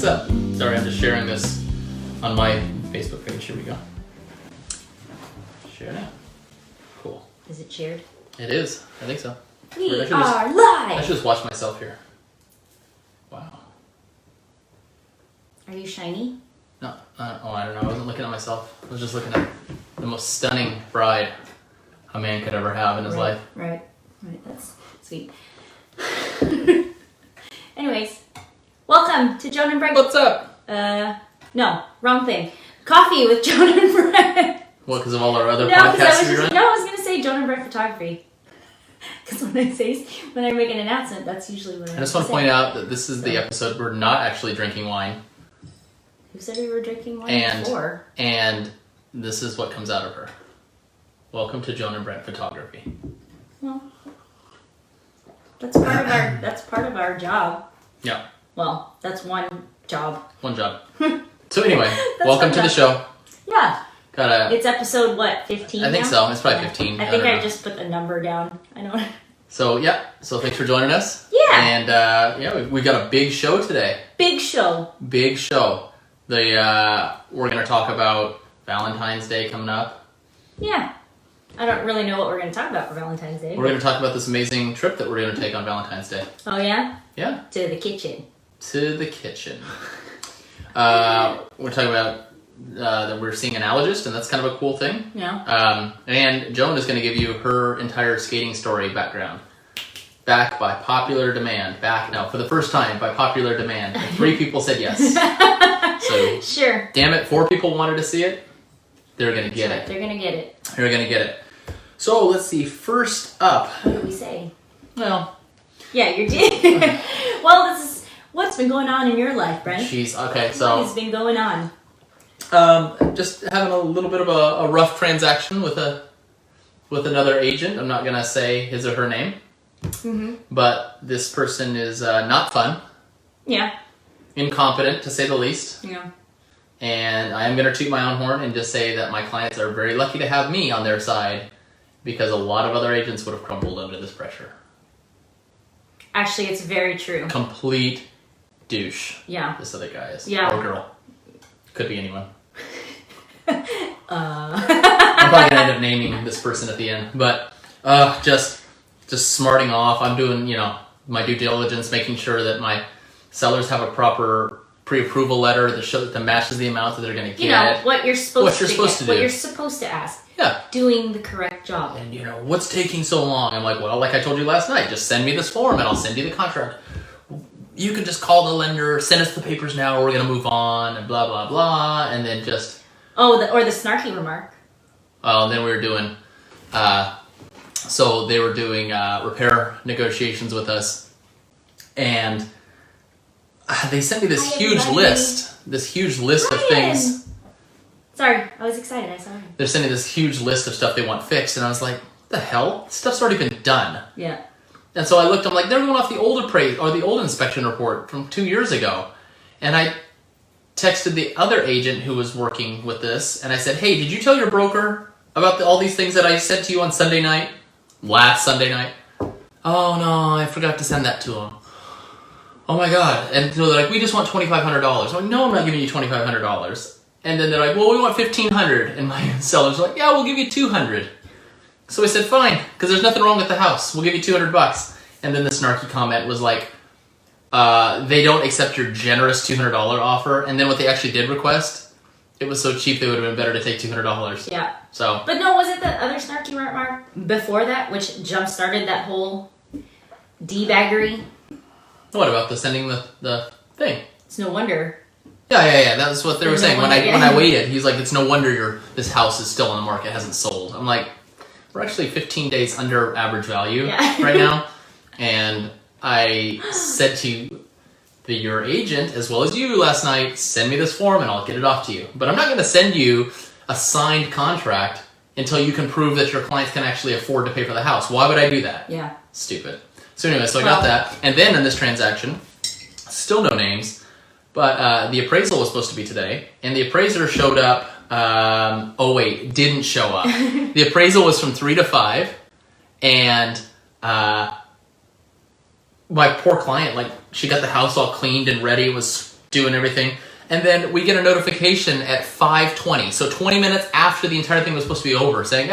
What's up? Sorry, I'm just sharing this on my Facebook page. Here we go. Share now. Cool. Is it shared? It is. I think so. We I live! should just watch myself here. Wow. Are you shiny? No. I don't know. I wasn't looking at myself. I was just looking at the most stunning bride a man could ever have in his life. Right. That's sweet. Anyways, welcome to Joan and Brent. What's up? No, wrong thing. Coffee with Joan and Brent. What, because of all our other No, podcasts we run? I was going to say Joan and Brent Photography. Because when I make an announcement, that's usually what I just want to point out that this is the episode we're not actually drinking wine. Who said we were drinking wine before? And this is what comes out of her. Welcome to Joan and Brent Photography. Well, that's part of our job. Yeah. Well, that's one job. One job. So anyway, welcome to the show. Yeah. It's episode, what, 15 I think so. It's probably 15. I think I just put the number down. I know. So, yeah. So, thanks for joining us. Yeah. And, we got a big show today. Big show. Big show. We're going to talk about Valentine's Day coming up. Yeah. I don't really know what we're going to talk about for Valentine's Day. We're going to talk about this amazing trip that we're going to take on Valentine's Day. Oh, yeah? Yeah. To the kitchen. To the kitchen. We're talking about that we're seeing an allergist, and that's kind of a cool thing. Yeah. And Joan is going to give you her entire skating story background. Back by popular demand. For the first time by popular demand. 3 people said yes. So, sure. Damn it, 4 people wanted to see it. They're going to get it. They're going to get it. They're going to get it. So, let's see. First up. What did we say? Well. Yeah, you did. Well, this is what's been going on in your life, Brent. Jeez, okay, so. What has been going on? Just having a little bit of a rough transaction with another agent. I'm not going to say his or her name. Mm-hmm. But this person is not fun. Yeah. Incompetent, to say the least. Yeah. And I am going to toot my own horn and just say that my clients are very lucky to have me on their side because a lot of other agents would have crumbled under this pressure. Actually, it's very true. Complete douche. Yeah. This other guy is. Yeah. Or girl. Could be anyone. I'm I'm probably going to end up naming this person at the end. But just smarting off. I'm doing, my due diligence, making sure that my sellers have a proper pre-approval letter that matches the amount that they're going to get. What you're supposed to do. What you're supposed to ask. Yeah. Doing the correct job. And, what's taking so long? I'm like, well, like I told you last night, just send me this form and I'll send you the contract. You can just call the lender, send us the papers now, or we're going to move on, and blah, blah, blah, and then just... Oh, or the snarky remark. Oh, and then we were doing... So they were doing repair negotiations with us, and they sent me this huge list of things. Sorry, I was excited. I saw it. They're sending this huge list of stuff they want fixed, and I was like, what the hell? This stuff's already been done. Yeah. And so I looked, I'm like, they're going off the old the old inspection report from 2 years ago. And I texted the other agent who was working with this, and I said, hey, did you tell your broker about all these things that I said to you on last Sunday night? Oh, no, I forgot to send that to him. Oh, my God. And so they're like, we just want $2,500. I'm like, no, I'm not giving you $2,500. And then they're like, well, we want $1,500. And my seller's like, yeah, we'll give you $200. So I said, fine, because there's nothing wrong with the house. We'll give you $200. And then the snarky comment was like, they don't accept your generous $200 offer. And then what they actually did request, it was so cheap they would have been better to take $200. Yeah. So. But no, was it the other snarky remark before that, which jump-started that whole debaggery? What about the sending the thing? It's no wonder. Yeah. That's what they were saying. When I waited, he's like, it's no wonder this house is still on the market, hasn't sold. I'm like, we're actually 15 days under average value right now. And I said to your agent, as well as you last night, send me this form and I'll get it off to you. But I'm not going to send you a signed contract until you can prove that your clients can actually afford to pay for the house. Why would I do that? Yeah. Stupid. So anyway, I got that. And then in this transaction, still no names, but the appraisal was supposed to be today. And the appraiser showed up. Didn't show up. The appraisal was from 3 to 5. And my poor client, like, she got the house all cleaned and ready, was doing everything. And then we get a notification at 5:20, so 20 minutes after the entire thing was supposed to be over, saying,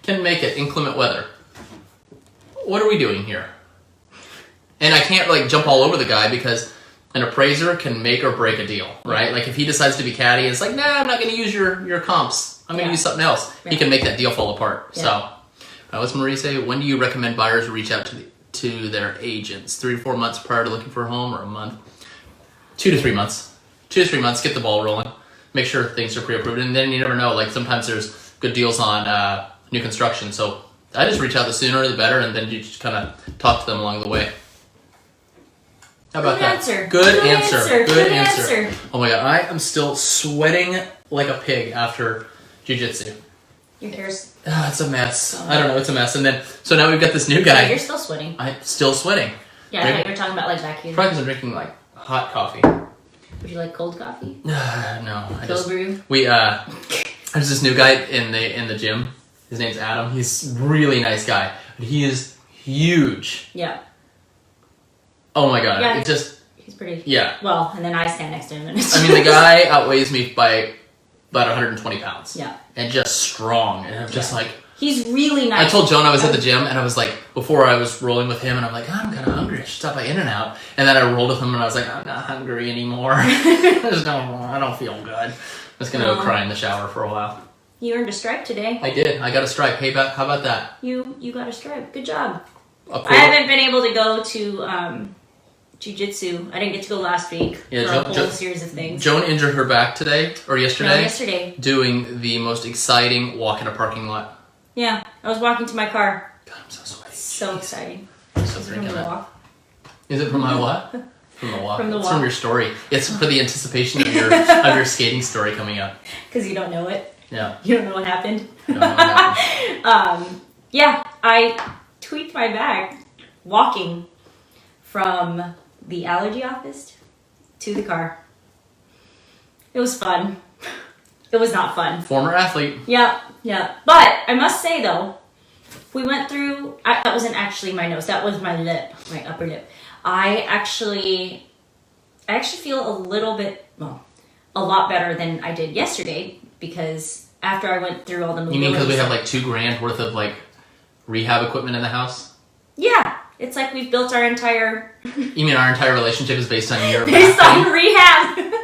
can't make it, inclement weather. What are we doing here? And I can't like jump all over the guy because an appraiser can make or break a deal, right? Like if he decides to be catty, it's like, nah, I'm not going to use your comps. I'm going to use something else. Yeah. He can make that deal fall apart. Yeah. So, what's Marie say? When do you recommend buyers reach out to their agents? 3 to 4 months prior to looking for a home, or a month? 2 to 3 months. 2 to 3 months, get the ball rolling. Make sure things are pre-approved. And then you never know. Like sometimes there's good deals on new construction. So I just reach out the sooner the better, and then you just kind of talk to them along the way. How about that? Good answer. Oh my god, I am still sweating like a pig after jiu-jitsu. Your hair's... It's a mess. I don't know, it's a mess. And then, so now we've got this new guy. Yeah, you're still sweating. I'm still sweating. Yeah, I thought you were talking about like back here. Probably because I'm drinking like hot coffee. Would you like cold coffee? No, I Cold brew? There's this new guy in the gym. His name's Adam. He's a really nice guy. But he is huge. Yeah. Oh my god. Yeah, it just... He's pretty... Yeah. Well, and then I stand next to him. And I mean, the guy outweighs me by about 120 pounds. Yeah. And just strong. And I'm just like... He's really nice. I told Joan I was at the gym, and I was like, before I was rolling with him, and I'm like, I'm kind of hungry. I should stop by In-N-Out. And then I rolled with him, and I was like, I'm not hungry anymore. I don't feel good. I'm just going to go cry in the shower for a while. You earned a stripe today. I did. I got a stripe. Hey, how about that? You got a stripe. Good job. I haven't been able to go to jiu-jitsu. I didn't get to go last week for a whole series of things. Joan injured her back today, or yesterday? No, yesterday. Doing the most exciting walk in a parking lot. Yeah, I was walking to my car. God, I'm so sweaty. So exciting. I'm so drinking that. Walk. Is it from my what? From the walk. From the It's walk. from your story. It's for the anticipation of your skating story coming up. Because you don't know it. Yeah. You don't know what happened. Don't know what happened. Yeah, I tweaked my back walking from the allergy office to the car. It was fun. It was not fun. Former athlete. Yeah. But I must say though, we went through. That wasn't actually my nose. That was my lip, my upper lip. I actually feel a little bit, a lot better than I did yesterday because after I went through all the. You mean because we have like $2,000 worth of like rehab equipment in the house? Yeah, it's like we've built our entire. You mean our entire relationship is based on your based back pain? on rehab?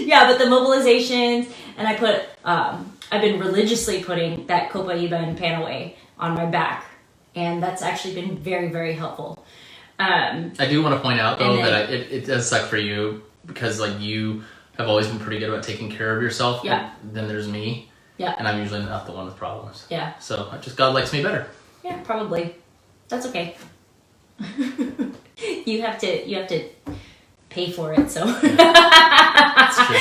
Yeah, but the mobilizations, and I put, I've been religiously putting that Copaiba and Panaway on my back, and that's actually been very, very helpful. I do want to point out though that it does suck for you because like you have always been pretty good about taking care of yourself. Yeah. And then there's me. Yeah. And I'm usually not the one with problems. Yeah. So God likes me better. Yeah, probably. That's okay. You have to pay for it, so. That's true.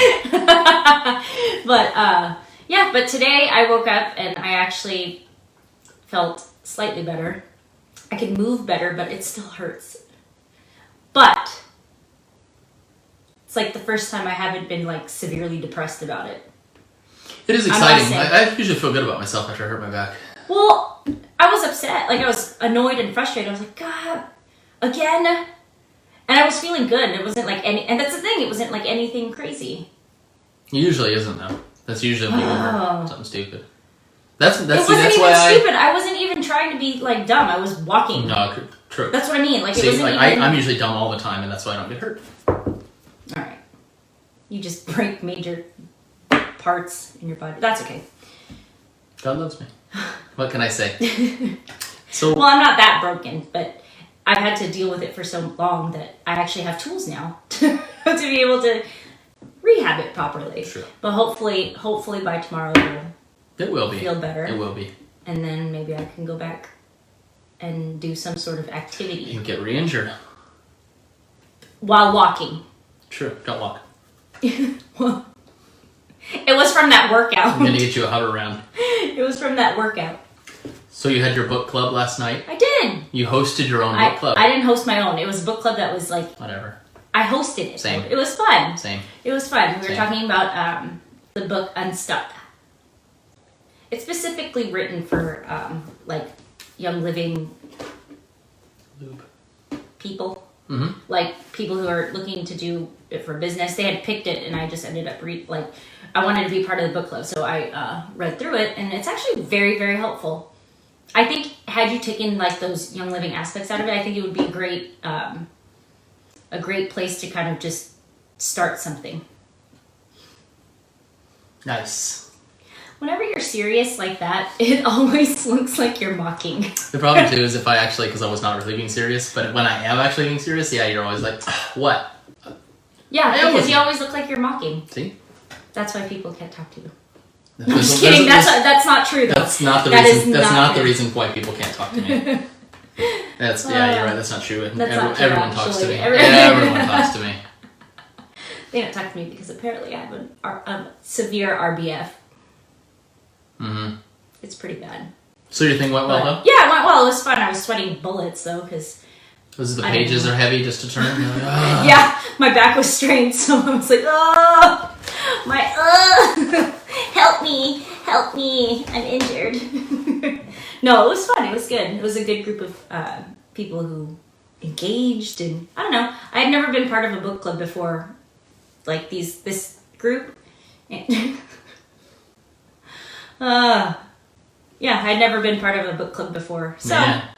But today I woke up and I actually felt slightly better. I can move better, but it still hurts. But it's like the first time I haven't been like severely depressed about it. It is exciting. I usually feel good about myself after I hurt my back. Well, I was upset. Like I was annoyed and frustrated. I was like, God, again? And I was feeling good. It wasn't like and that's the thing. It wasn't like anything crazy. It usually isn't though. That's usually when you hurt something stupid. That's it wasn't that's even why stupid. I wasn't even trying to be like dumb. I was walking. No, true. That's what I mean. Like See, it wasn't like even. I'm usually dumb all the time, and that's why I don't get hurt. All right. You just break major parts in your body. That's okay. God loves me. What can I say? So well, I'm not that broken, but I've had to deal with it for so long that I actually have tools now to be able to rehab it properly. Sure. But hopefully by tomorrow it will be. Feel better. It will be. And then maybe I can go back and do some sort of activity. You can get re-injured. While walking. True. Don't walk. Well, it was from that workout. I'm gonna get you a hover round. It was from that workout. So you had your book club last night? I did. You hosted your own book club? I didn't host my own. It was a book club that was like... Whatever. I hosted it. Same. It was fun. Same. It was fun. We were Same. talking about the book Unstuck. It's specifically written for like young living Lube. people. Mm-hmm. Like people who are looking to do it for business. They had picked it, and I just ended up I wanted to be part of the book club, so I read through it, and it's actually very, very helpful. I think had you taken like those Young Living aspects out of it, I think it would be a great place to kind of just start something. Nice. Whenever you're serious like that, it always looks like you're mocking. The problem too is if I actually, because I was not really being serious, but when I am actually being serious, yeah, you're always like, what? Yeah, because you always look like you're mocking. See? That's why people can't talk to you. No, I'm just kidding. That's not true, though. That's not the reason. That's not the reason why people can't talk to me. That's yeah, you're right. That's not true. Everyone talks to me. Everyone talks to me. They don't talk to me because apparently I have a severe RBF. Mm-hmm. It's pretty bad. So your thing went well, though? Yeah, it went well. It was fun. I was sweating bullets, though, because... The pages are heavy just to turn? Like, yeah, my back was strained, so I was like, help me, I'm injured. No, it was fun. It was good. It was a good group of people who engaged, and I don't know. I had never been part of a book club before, like this group. Yeah, I'd never been part of a book club before, so... Man.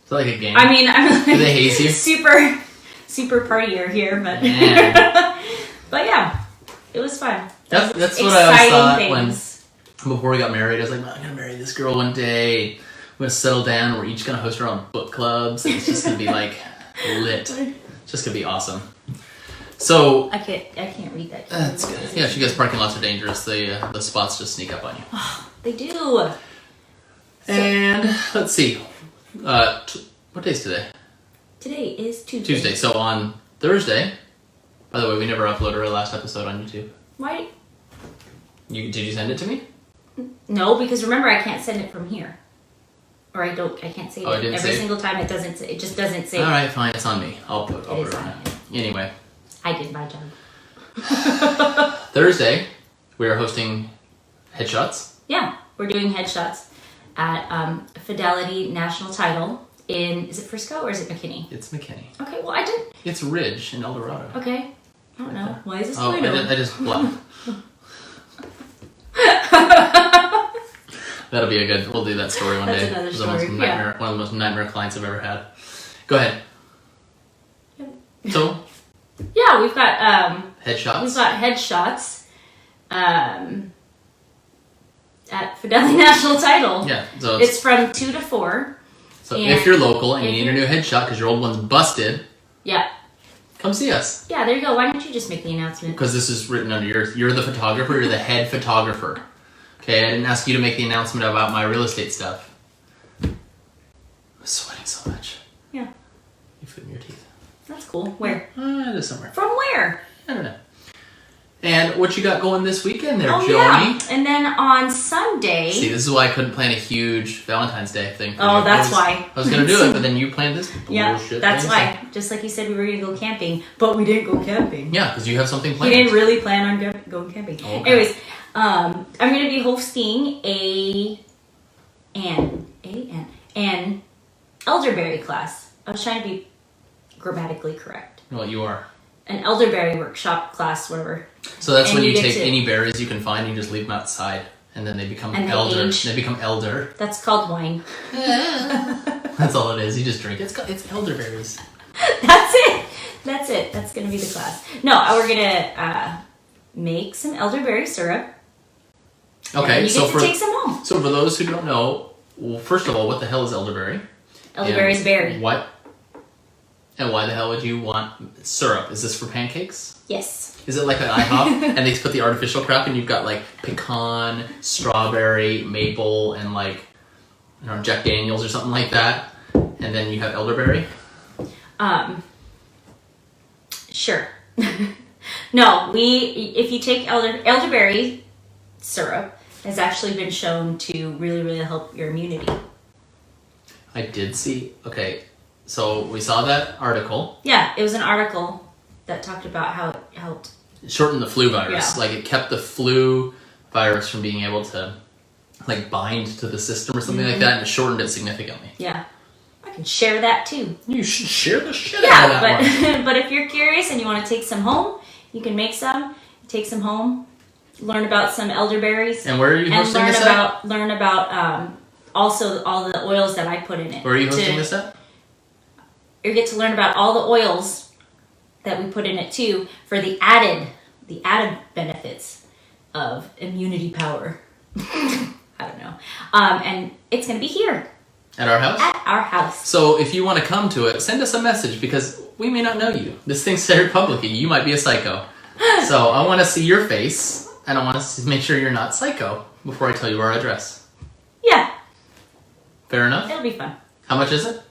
It's like a game. I mean, I'm like... Do they haze you? Super partier here, but... but yeah, it was fun. That's what I always thought before we got married. I was like, I'm going to marry this girl one day. We're going to settle down. We're each going to host our own book clubs. And it's just going to be like lit. It's just going to be awesome. So... I can't read that. That's good. Yeah, you guys parking lots are dangerous. The spots just sneak up on you. Oh, they do. And let's see. What day is today? Today is Tuesday. Tuesday. So on Thursday, by the way, we never uploaded our last episode on YouTube. Why? Did you send it to me? No, because remember, I can't send it from here. Or I can't save it. Every single time it just doesn't save. All right, fine. It's on me. I'll put it on it. Anyway. I did my job. Thursday, we are hosting headshots. Yeah, we're doing headshots at Fidelity National Title is it Frisco or is it McKinney? It's McKinney. Okay, well I did. It's Ridge in El Dorado. Okay, I don't know. Why is this going on? I just bluffed. That'll be we'll do that story one day. Another story. One of the most nightmare clients I've ever had. Go ahead. So. Yeah, we've got headshots. We've got headshots at Fidelity National Title. Yeah, so it's from 2 to 4. So if you're local and you need a new headshot because your old one's busted, yeah, come see us. Yeah, there you go. Why don't you just make the announcement? Because this is written under you're the photographer. You're the head photographer. Okay, I didn't ask you to make the announcement about my real estate stuff. I'm sweating so much. Yeah. You food in your teeth. That's cool. Where? Just somewhere. From where? I don't know. And what you got going this weekend there, Joni? Yeah. And then on Sunday... See, this is why I couldn't plan a huge Valentine's Day thing for you. That's why. I was going to do it, but then you planned this bullshit Yeah, that's why. So. Just like you said we were going to go camping, but we didn't go camping. Yeah, because you have something planned. He didn't really plan on going camping. Oh, okay. Anyways, I'm going to be hosting an elderberry class. I was trying to be grammatically correct. Well, you are. An elderberry workshop class, whatever. So that's when you take any berries you can find and you just leave them outside, and then they become elder. They become elder. That's called wine. That's all it is. You just drink. It's elderberries. That's it. That's gonna be the class. No, we're gonna make some elderberry syrup. Okay, you get to take some home. So for those who don't know, well, first of all, what the hell is elderberry? Elderberry is berry. What? And why the hell would you want syrup? Is this for pancakes? Yes. Is it like an IHOP and they put the artificial crap and you've got like pecan, strawberry, maple, and like Jack Daniels or something like that, and then you have elderberry? Sure. No, if you take elderberry syrup has actually been shown to really, really help your immunity. I did see. Okay. So we saw that article. Yeah, it was an article that talked about how it helped shorten the flu virus. Yeah. Like it kept the flu virus from being able to like bind to the system or something like that, and it shortened it significantly. Yeah. I can share that too. You should share the shit out of that one. But if you're curious and you want to take some home, you can make some, take some home, learn about some elderberries. And where are you hosting and this at? Learn about also all the oils that I put in it. Where are you hosting this at? You get to learn about all the oils that we put in it too for the added benefits of immunity power. I don't know. And it's going to be here. At our house? At our house. So if you want to come to it, send us a message because we may not know you. This thing's very public. You might be a psycho. So I want to see your face and I want to make sure you're not psycho before I tell you our address. Yeah. Fair enough? It'll be fun. How much is it?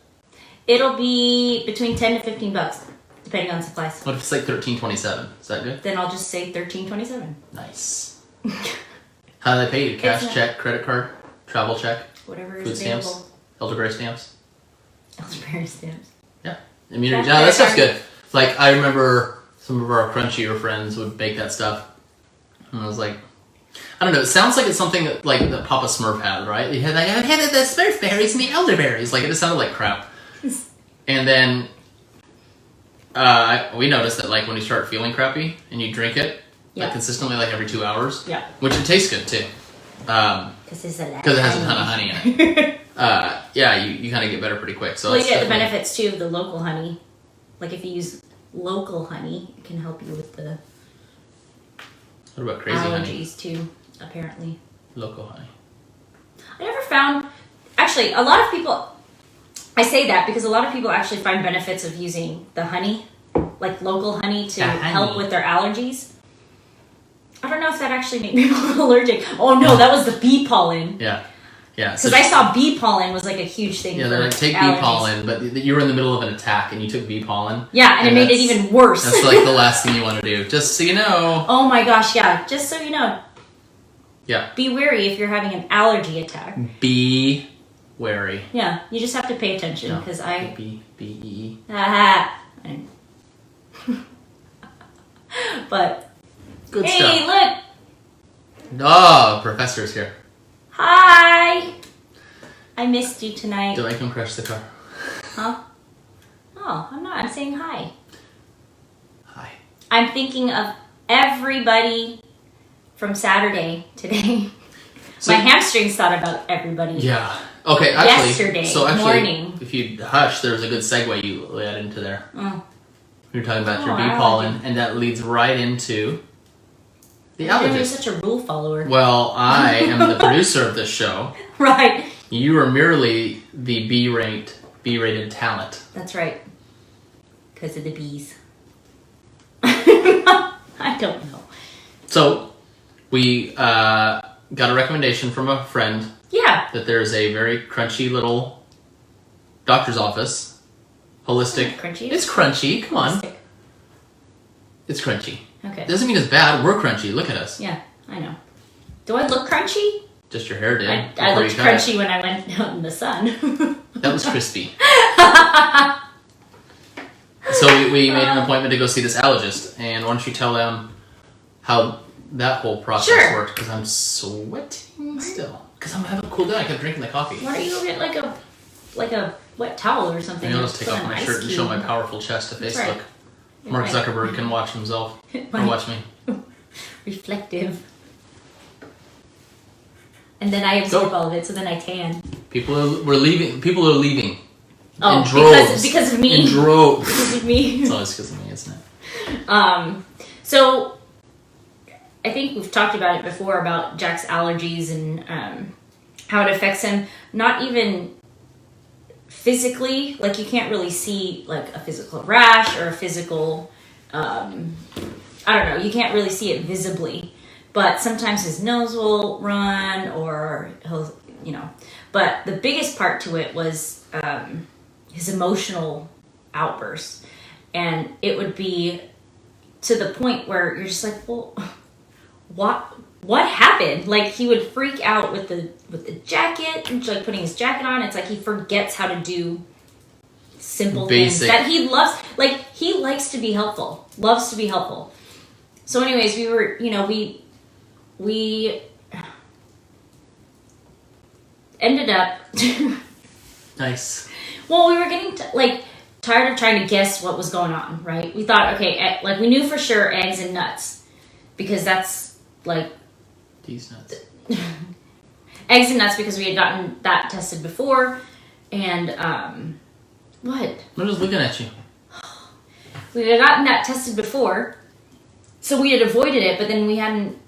It'll be between $10 to $15, depending on supplies. What if it's like $13.27? Is that good? Then I'll just say $13.27. Nice. How do they pay you? Cash, check, credit card, travel check, whatever food is available. stamps, elderberry stamps? Elderberry stamps. Yeah. Immunity. No, that stuff's good. Like, I remember some of our crunchier friends would bake that stuff. And I was like, I don't know. It sounds like it's something that, like, that Papa Smurf had, right? He had, like, I had the Smurf berries and the elderberries. Like, it just sounded like crap. And then we noticed that, like, when you start feeling crappy and you drink it, like, consistently, like, every 2 hours. Yeah. Which it tastes good, too. Because it has a ton of honey in it. Yeah, you kind of get better pretty quick. So well, you get the benefits, too, of the local honey. Like, if you use local honey, it can help you with the what about crazy honey? Allergies, too, apparently. Local honey. I never found... Actually, a lot of people... I say that because a lot of people actually find benefits of using the honey, like local honey, to help with their allergies. I don't know if that actually made people allergic. Oh, no, that was the bee pollen. Yeah. Yeah. Because I saw bee pollen was like a huge thing. Yeah, they're like, take allergies. bee pollen, but you were in the middle of an attack and you took bee pollen. Yeah, and it made it even worse. That's like the last thing you want to do, just so you know. Oh my gosh, yeah, just so you know. Yeah. Be wary if you're having an allergy attack. Be wary. Yeah, you just have to pay attention because B-E-E. But good hey, stuff. Look! Oh, professor's here. Hi! I missed you tonight. Don't make him crash the car. Huh? Oh, I'm not. I'm saying hi. Hi. I'm thinking of everybody from Saturday today. So, my hamstrings thought about everybody. Yeah. Okay, actually. Yesterday morning. If you hush, there's a good segue you led into there. You're talking about your bee I pollen, and that leads right into the allergist. You're such a rule follower. Well, I am the producer of this show. Right. You are merely the B-rated talent. That's right. Because of the bees. I don't know. So, we got a recommendation from a friend. Yeah. That there's a very crunchy little doctor's office. Holistic. Crunchy? It's crunchy. Come on. Holistic. It's crunchy. Okay. Doesn't mean it's bad. We're crunchy. Look at us. Yeah, I know. Do I look crunchy? Just your hair did. I looked crunchy when I went out in the sun. That was crispy. So we made an appointment to go see this allergist. And why don't you tell them how that whole process worked? Because I'm sweating still. Because I'm having a cool day. I kept drinking the coffee. Why don't you go get like a wet towel or something? Maybe I'll just take off my shirt and show my powerful chest to Facebook. Right. Mark Zuckerberg can watch himself. Or watch me. Reflective. And then I absorb all of it, so then I tan. People are leaving. Oh, in droves. because of me. In droves. Because of me. It's always because of me, isn't it? So I think we've talked about it before about Jack's allergies and how it affects him. Not even physically, like you can't really see like a physical rash or a physical, I don't know, you can't really see it visibly. But sometimes his nose will run or he'll, But the biggest part to it was his emotional outbursts. And it would be to the point where you're just like, well, what happened? Like he would freak out with the jacket, and like putting his jacket on. It's like he forgets how to do simple things that he loves. Like he likes to be helpful, loves to be helpful. So anyways, we were, we ended up nice. Well, we were getting tired of trying to guess what was going on, right? We thought, okay, like we knew for sure eggs and nuts, because that's like These nuts. eggs and nuts, because we had gotten that tested before, and what? I'm just looking at you. We had gotten that tested before, so we had avoided it, but then we hadn't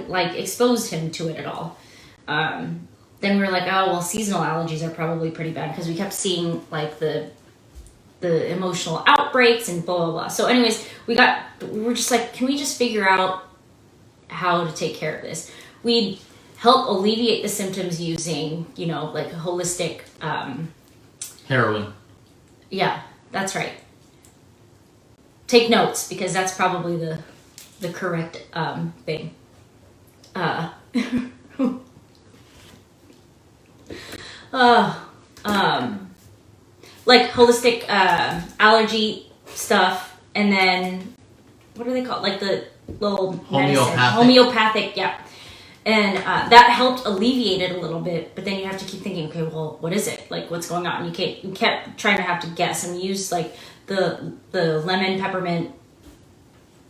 like exposed him to it at all. Then we were like, oh well, seasonal allergies are probably pretty bad, because we kept seeing like the emotional outbreaks and blah blah blah. So anyways, we were just like, can we just figure out how to take care of this? We'd help alleviate the symptoms using, like holistic Heroin. Yeah, that's right. Take notes, because that's probably the correct thing. Like holistic allergy stuff, and then what are they called? Like the little homeopathic, yeah. And that helped alleviate it a little bit, but then you have to keep thinking, okay, well, what is it? Like, what's going on? You kept trying to have to guess, and we used like the lemon peppermint,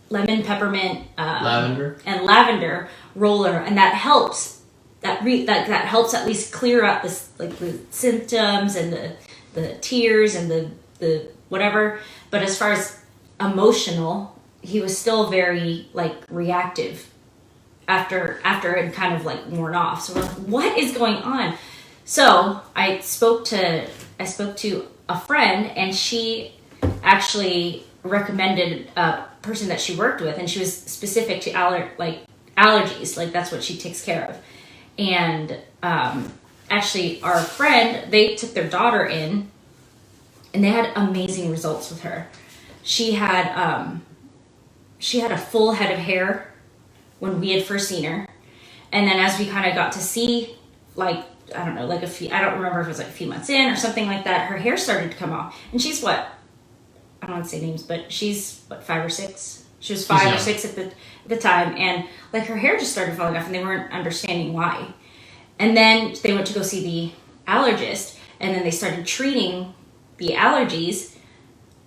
Lavender and lavender roller, and that helps. That helps at least clear up this, like the symptoms and the tears and the whatever. But as far as emotional, he was still very like reactive after it kind of like worn off. So we're like, what is going on? So I spoke to a friend, and she actually recommended a person that she worked with, and she was specific to allergies. Like that's what she takes care of. And actually, our friend, they took their daughter in, and they had amazing results with her. She had a full head of hair when we had first seen her, and then as we kind of got to see, like I don't remember if it was like a few months in or something like that, her hair started to come off. And she's what? I don't want to say names, but she's what, 5 or 6? She was 5 or 6 at the time, and like her hair just started falling off, and they weren't understanding why. And then they went to go see the allergist, and then they started treating the allergies,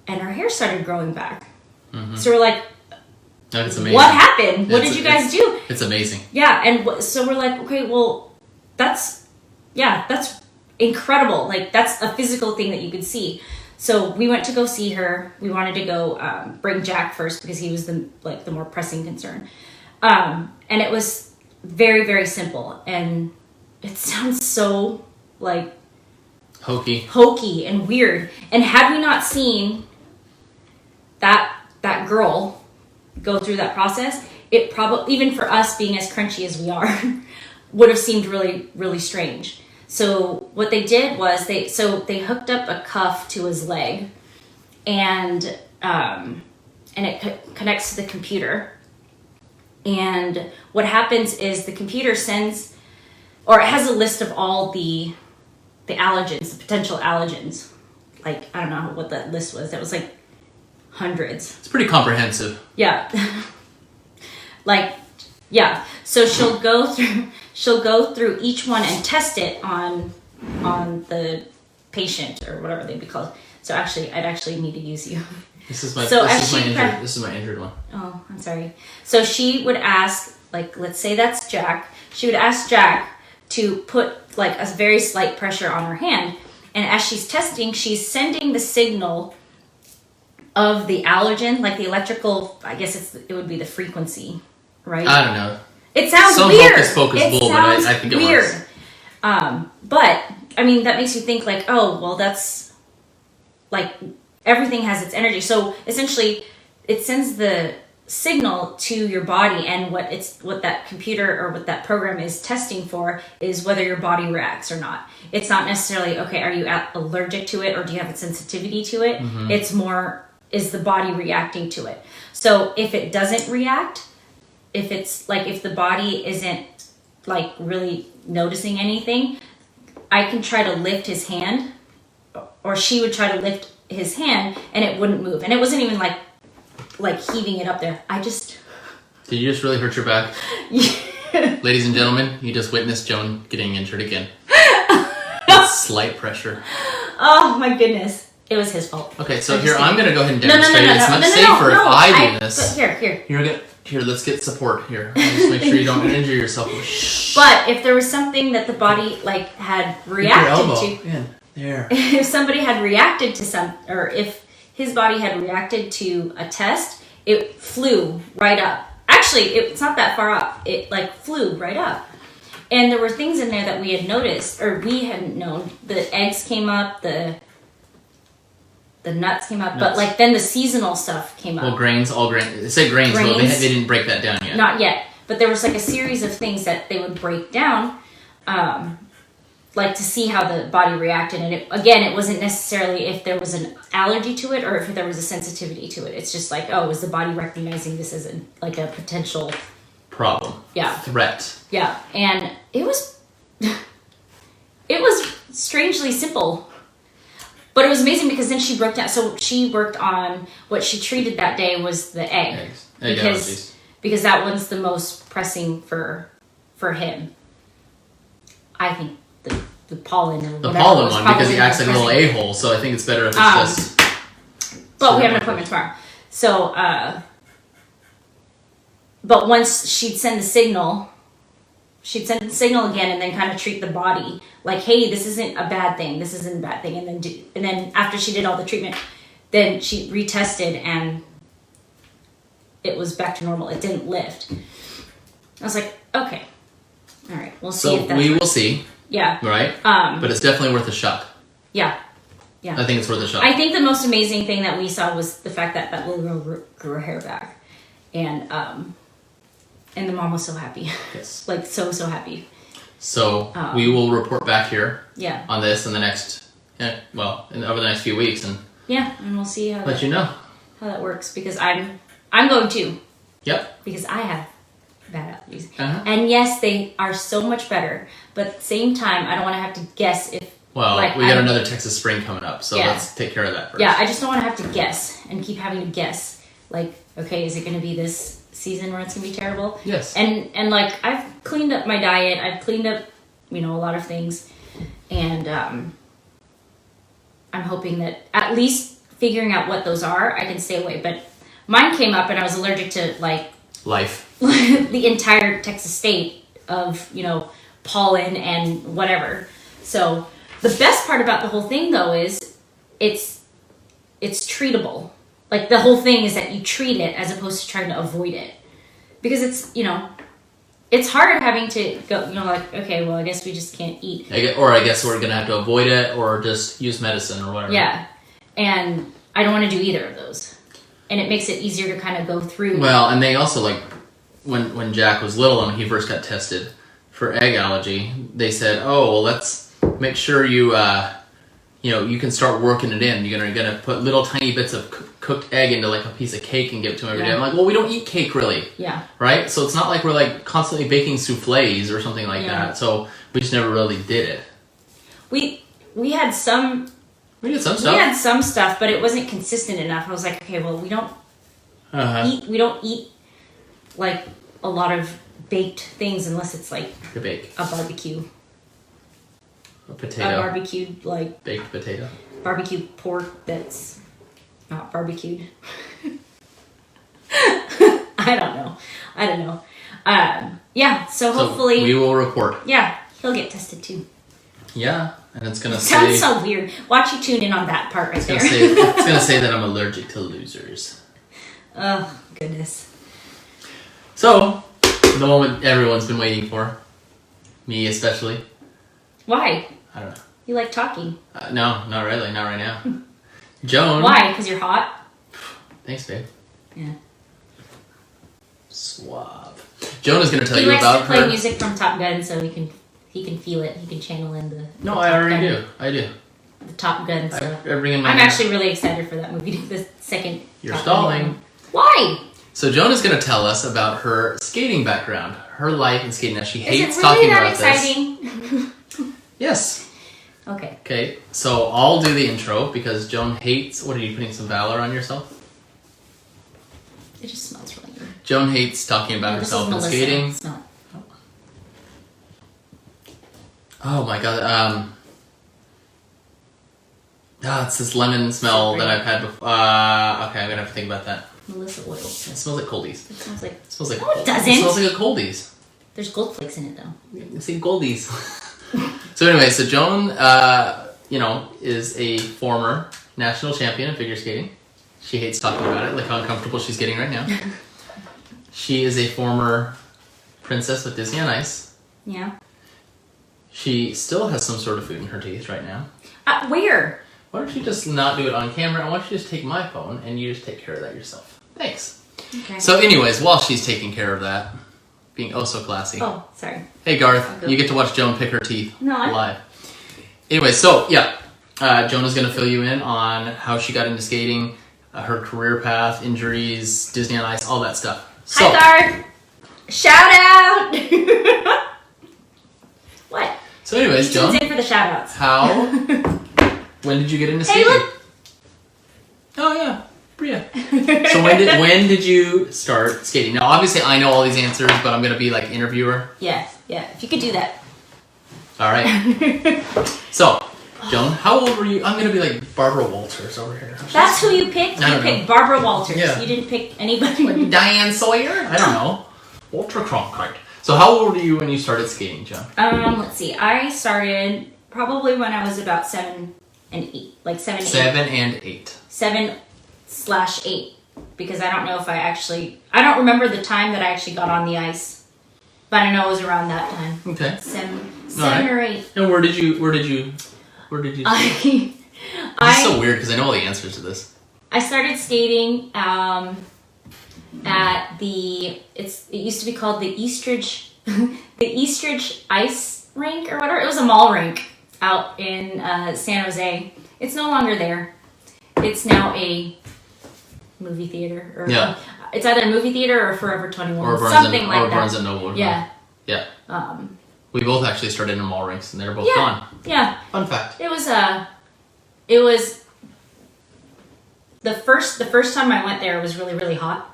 and her hair started growing back. Mm-hmm. So we're like, that's amazing. What happened? What did you guys do? It's amazing. Yeah, and so we're like, okay, well, that's incredible. Like that's a physical thing that you could see. So we went to go see her. We wanted to go bring Jack first, because he was the more pressing concern. And it was very, very simple. And it sounds so like hokey and weird. And had we not seen that girl go through that process, it probably, even for us being as crunchy as we are, would have seemed really, really strange. So what they did was they hooked up a cuff to his leg, and it connects to the computer. And what happens is the computer sends, or it has a list of all the allergens, the potential allergens. Like I don't know what that list was. That was like hundreds. It's pretty comprehensive. Yeah. So she'll go through each one and test it on the patient, or whatever they'd be called. So actually, I'd actually need to use you. This is my injured one. Oh, I'm sorry. So she would ask, like, let's say that's Jack. She would ask Jack to put like a very slight pressure on her hand, and as she's testing, she's sending the signal of the allergen, like the electrical. I guess it would be the frequency, right? I don't know. It sounds some weird. Hocus pocus bull, but I think it weird. Works. But I mean, that makes you think like, oh, well, that's like everything has its energy. So essentially, it sends the signal to your body, and what that computer or what that program is testing for is whether your body reacts or not. It's not necessarily, okay, are you allergic to it, or do you have a sensitivity to it? Mm-hmm. It's more, is the body reacting to it? So if it doesn't react, if the body isn't like really noticing anything, I can try to lift his hand, or she would try to lift his hand, and it wouldn't move. And it wasn't even like heaving it up there. Did you just really hurt your back? Ladies and gentlemen, you just witnessed Joan getting injured again. It's Slight pressure. Oh my goodness. It was his fault. Okay, so here I'm going to go ahead and demonstrate. No, it's much safer if I do this. But here. Here, let's get support here. Just make sure you don't injure yourself. But if there was something that the body like had reacted to, in. There. If somebody had reacted to or if his body had reacted to a test, it flew right up. Actually, it's not that far up. It like flew right up. And there were things in there that we had noticed, or we hadn't known. The eggs came up, the nuts came up, but like then the seasonal stuff came up. Well, all grains. It said grains, but they didn't break that down yet. Not yet. But there was like a series of things that they would break down, like to see how the body reacted. And it wasn't necessarily if there was an allergy to it or if there was a sensitivity to it. It's just like, oh, is the body recognizing this as like a potential problem? Yeah. Threat. Yeah. And it was strangely simple. But it was amazing because then she broke down. So she worked on what she treated that day was the egg. Egg allergies. Because that one's the most pressing for him. I think the pollen or the pollen one because he acts like a little a-hole. So I think it's better if it's just. But we have an appointment tomorrow. So, but once she'd send the signal again and then kind of treat the body like, hey, this isn't a bad thing. This isn't a bad thing. And then after she did all the treatment, then she retested and it was back to normal. It didn't lift. I was like, okay, all right, we'll see. So we will see. Yeah. Right. But it's definitely worth a shot. Yeah. Yeah. I think it's worth a shot. I think the most amazing thing that we saw was the fact that that little girl grew her hair back, and the mom was so happy. Yes. Like so happy. So we will report back here. Yeah. On this in the next, over the next few weeks, and and we'll see how you know how that works because I'm going to. Yep. Because I have bad allergies, and yes, they are so much better. But at the same time, I don't want to have to guess if. Well, we got another Texas spring coming up, so let's take care of that first. Yeah, I just don't want to have to guess and keep having to guess. Like, okay, is it going to be this season where it's going to be terrible? Yes. And like, I've cleaned up my diet. I've cleaned up, a lot of things. And I'm hoping that at least figuring out what those are, I can stay away. But mine came up and I was allergic to, like... Life. the entire Texas state of, pollen and whatever. So... The best part about the whole thing, though, is it's treatable. Like, the whole thing is that you treat it as opposed to trying to avoid it. Because it's hard having to go, like, okay, well, I guess we just can't eat. I guess we're going to have to avoid it or just use medicine or whatever. Yeah. And I don't want to do either of those. And it makes it easier to kind of go through. Well, and they also, like, when Jack was little and he first got tested for egg allergy, they said, oh, well, let's... make sure you can start working it in. You're gonna put little tiny bits of cooked egg into like a piece of cake and give it to him every day. I'm like, well, we don't eat cake really. Yeah. Right? So it's not like we're like constantly baking souffles or something like that. So we just never really did it. We had some. We did some stuff. We had some stuff, but it wasn't consistent enough. I was like, okay, well, we don't eat. We don't eat like a lot of baked things unless it's like a barbecue. A potato. A barbecued, like... Baked potato. Barbecued pork that's not barbecued. I don't know. So hopefully... we will report. Yeah, he'll get tested too. Yeah, and it's going to say... Sounds so weird. Watch you tune in on that part right there. It's going to say that I'm allergic to losers. Oh, goodness. So, the moment everyone's been waiting for. Me especially. Why? I don't know. You like talking? No, not really. Not right now. Joan. Why? Because you're hot? Thanks, babe. Yeah. Suave. Joan is going to tell you about He likes to play her... music from Top Gun so he can feel it. He can channel in the... No, I already do. I do. The Top Gun stuff. I'm actually really excited for that movie. The second... You're stalling. Why? So Joan is going to tell us about her skating background. Her life in skating. Now, she hates really talking about exciting? this. Yes. Okay. Okay, so I'll do the intro because Joan hates... What, are you putting some Valor on yourself? It just smells really good. Joan hates talking about herself and skating. It's not. Oh my god. it's this lemon smell So that I've had before. Okay, I'm gonna have to think about that. Melissa oil. It smells like Goldies. It smells like. It smells like. No, it doesn't. It smells like a Goldies. There's gold flakes in it though. You see Goldies. So anyway, so Joan, is a former national champion in figure skating. She hates talking about it, like how uncomfortable she's getting right now. She is a former princess with Disney on Ice. Yeah. She still has some sort of food in her teeth right now. Where? Why don't you just not do it on camera? Why don't you just take my phone and you just take care of that yourself? Thanks. Okay. So anyways, while she's taking care of that, being oh so classy. Oh, sorry. Hey Garth, you get to watch Joan pick her teeth No, live. Anyway, so yeah, Joan is going to fill you in on how she got into skating, her career path, injuries, Disney on Ice, all that stuff. So, Hi, Garth. Shout out. What? So anyways, He Joan, tunes in for the shout outs. how, when did you get into Hey, skating? look. Oh yeah, Bria. So when did you start skating? Now obviously I know all these answers, but I'm going to be like interviewer. Yeah. If you could do that. All right. So, Joan, how old were you? I'm going to be like Barbara Walters over here. That's who you picked? I You don't picked know. Barbara Walters. Yeah. You didn't pick anybody. Diane Sawyer? I don't know. Walter Cronkite. So how old were you when you started skating, Joan? Let's see. I started probably when I was about 7 and 8. Like 7, 8. 7 and 8. 7/8. Because I don't know if I don't remember the time that I actually got on the ice. But I know it was around that time. Okay. 7 right. or 8. And where did you I This is so weird because I know all the answers to this. I started skating at it used to be called the Eastridge the Eastridge Ice Rink or whatever. It was a mall rink out in San Jose. It's no longer there. It's now a movie theater or it's either a movie theater or Forever 21 Or something like that. Barnes and Noble. Yeah. Yeah. We both actually started in mall rinks and they're both Yeah. gone. Yeah. Fun fact. It was the first time I went there, it was really, really hot.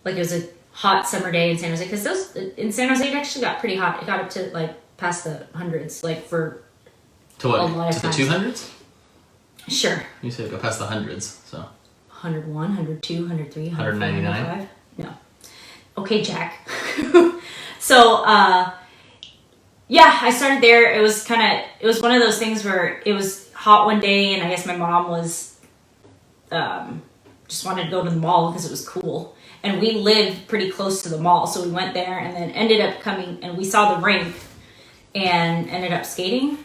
Like it was a hot summer day in San Jose because in San Jose it actually got pretty hot. It got up to like past the hundreds, like for To what? a lot of To the times. 200s? Sure. You said go past the hundreds, so. 101, 102, 103, 199? 105. No. Okay, Jack. So, yeah, I started there. It was one of those things where it was hot one day and I guess my mom was, just wanted to go to the mall because it was cool. And we lived pretty close to the mall. So we went there and then ended up coming and we saw the rink and ended up skating.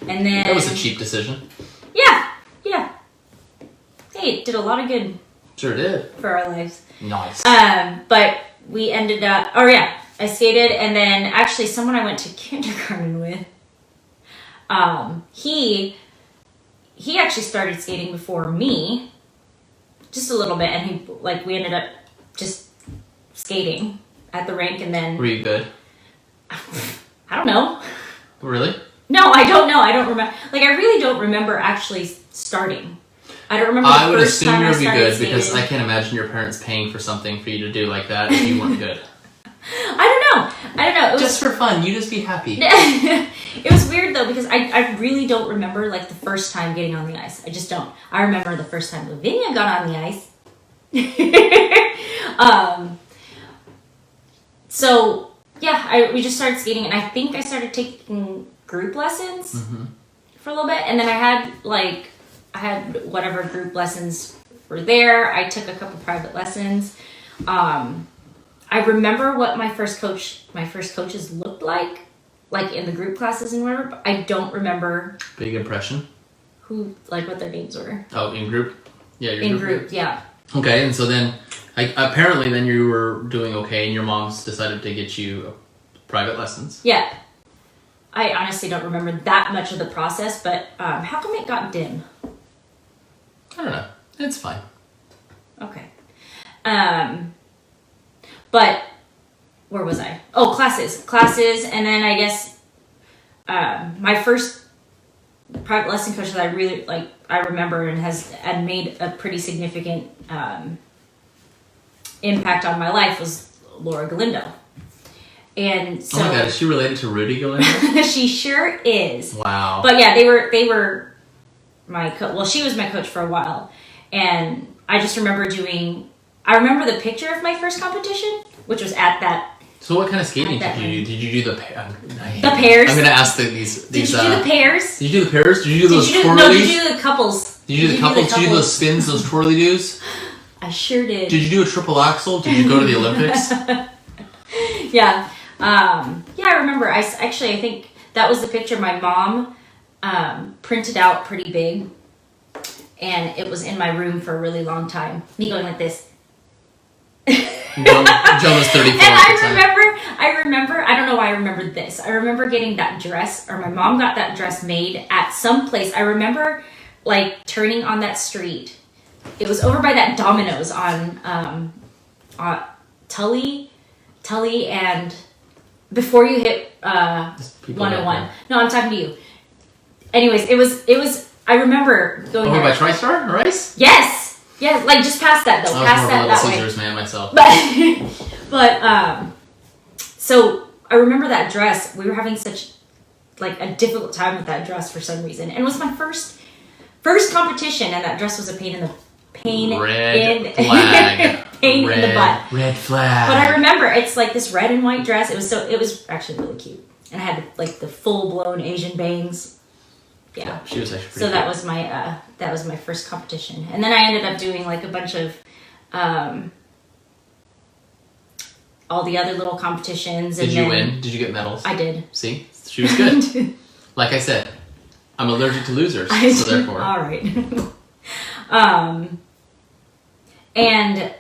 And then... That was a cheap decision. Yeah. Hey, it did a lot of good Sure did. for our lives. Nice. But we ended up, I skated and then actually someone I went to kindergarten with, he actually started skating before me, just a little bit, and we ended up just skating at the rink and then, Were you good? I don't know. Really? No, I don't know. I don't remember. Like, I really don't remember actually starting. I don't remember I the would first assume time you I would be started good skating. because I can't imagine your parents paying for something for you to do like that if you weren't good. I don't know. It was, Just for fun, you just be happy. it was weird though because I really don't remember like the first time getting on the ice. I just don't. I remember the first time Lavinia got on the ice. So yeah, we just started skating and I think I started taking group lessons for a little bit and then I had whatever group lessons were there. I took a couple private lessons. I remember what my first coaches looked like in the group classes and whatever, but I don't remember Big impression. what their names were. Oh, in group? Yeah, your In group, yeah. Okay, and so then, apparently then you were doing okay and your mom's decided to get you private lessons. Yeah. I honestly don't remember that much of the process, but how come it got dim? I don't know. It's fine. Okay. But where was I? Oh, classes, and then I guess my first private lesson coach that I really I remember and had made a pretty significant impact on my life was Laura Galindo. And so Oh my god, is she related to Rudy Galindo? she sure is. Wow. But yeah, they were my coach. Well, she was my coach for a while, and I just remember I remember the picture of my first competition, which was at that. So what kind of skating did you do? Did you do the pairs? I'm gonna ask these. Did you do the pairs? Did you do the pairs? Did you do those twirlies? No, did you do the couples? Did you do the couples? Did you do those spins, those twirly doos? I sure did. Did you do a triple axel? Did you go to the Olympics? Yeah. I remember. I think that was the picture my mom printed out pretty big, and it was in my room for a really long time. Me going like this. Joan was 34 and I remember, I don't know why I remembered this. I remember getting that dress, or my mom got that dress made at some place. I remember, like, turning on that street. It was over by that Domino's on Tully, and before you hit 101. No, I'm talking to you. Anyways, it was. I remember going. Over by TriStar, Rice? Yes. Yeah, like just past that though. Past that Little way. Caesars man myself. But so I remember that dress. We were having such like a difficult time with that dress for some reason, and it was my first competition, and that dress was a pain in the pain in the butt. Red flag. But I remember it's like this red and white dress. It was actually really cute, and I had like the full blown Asian bangs. Yeah, she was actually pretty so that was my first competition, and then I ended up doing like a bunch of all the other little competitions. Did you win? Did you get medals? I did. See, she was good. Like I said, I'm allergic to losers, so therefore. All right. And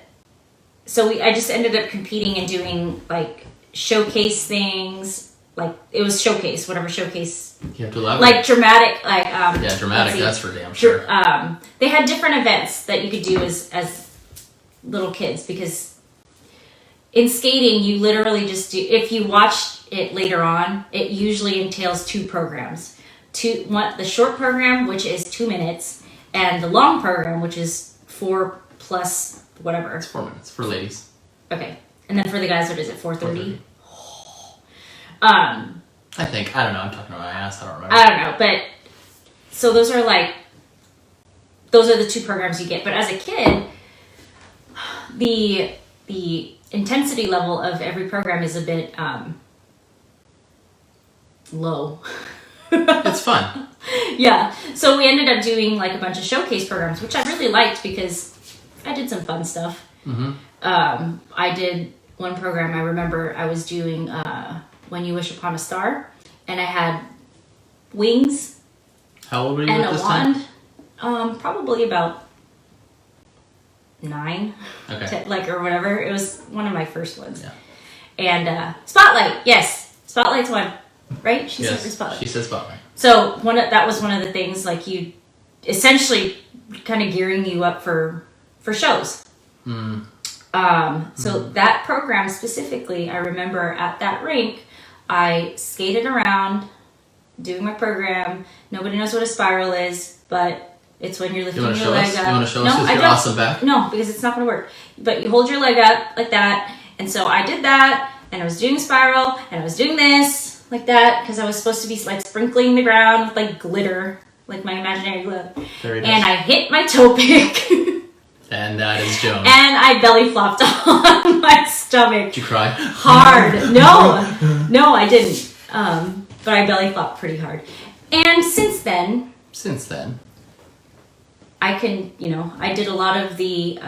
so I just ended up competing and doing like showcase things. Like it was showcase, whatever showcase. You have to elaborate. Like dramatic, like yeah, dramatic. That's for damn sure. They had different events that you could do as little kids, because in skating you literally just do. If you watch it later on, it usually entails two programs. The short program, which is 2 minutes, and the long program, which is 4 plus whatever. It's 4 minutes for ladies. Okay, and then for the guys, what is it? 4:30. I think. I don't know. I'm talking about my ass. I don't remember. I don't know, but so those are the two programs you get. But as a kid, the intensity level of every program is a bit low. It's fun. Yeah. So we ended up doing like a bunch of showcase programs, which I really liked because I did some fun stuff. Mm-hmm. I did one program. I remember I was doing When You Wish Upon a Star, and I had wings. How old were you and at this a wand. Probably about 9. Okay. Or whatever. It was one of my first ones. Yeah. And Spotlight. Yes, Spotlight's one. Right? She said Spotlight. She said Spotlight. So that was one of the things, like you essentially kind of gearing you up for shows. So that program specifically, I remember at that rink, I skated around doing my program. Nobody knows what a spiral is, but it's when you're lifting your leg up. You want to show us with your awesome back? No, because it's not going to work. But you hold your leg up like that. And so I did that, and I was doing spiral, and I was doing this like that, because I was supposed to be like sprinkling the ground with like glitter, like my imaginary glove. Very nice. And I hit my toe pick. And that is Joan. And I belly flopped on my stomach. Did you cry? Hard. No, I didn't. But I belly flopped pretty hard. And since then, I can, I did a lot of the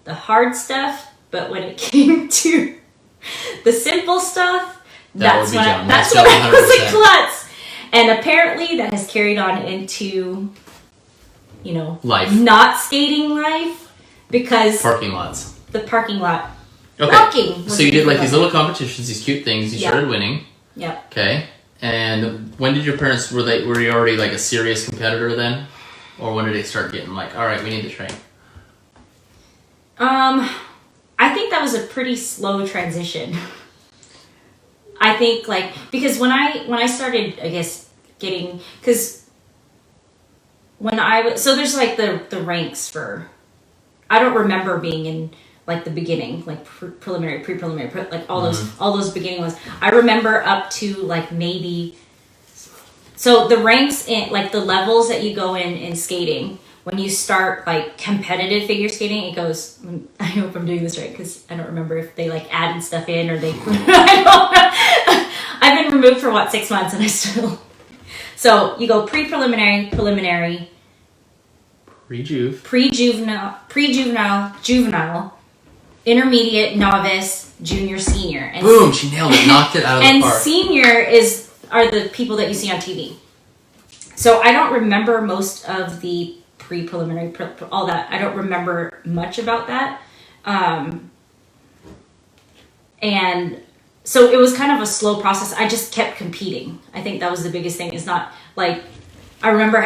hard stuff, but when it came to the simple stuff, that's when I was a klutz. And apparently that has carried on into life. Not skating life, because parking lots. The parking lot. Okay. Walking. So you did like these little competitions, these cute things. You started winning. Yep. Okay. And when did your parents were you already like a serious competitor then, or when did they start getting like, all right, we need to train? I think that was a pretty slow transition. I think because when I started, I guess getting because. So there's like the ranks for, I don't remember being in like the beginning, like preliminary, pre-preliminary, like all those beginning ones. I remember up to like maybe So the ranks in like the levels that you go in skating, when you start like competitive figure skating, it goes, I hope I'm doing this right because I don't remember if they like added stuff in or they, I don't know. I've been removed for 6 months and I still, so you go pre-preliminary, preliminary, pre-juvenile, juvenile, intermediate, novice, junior, senior. And boom, she nailed it, knocked it out of the park. And senior are the people that you see on TV. So I don't remember most of the pre-preliminary, all that. I don't remember much about that. And so it was kind of a slow process. I just kept competing. I think that was the biggest thing. It's not like, I remember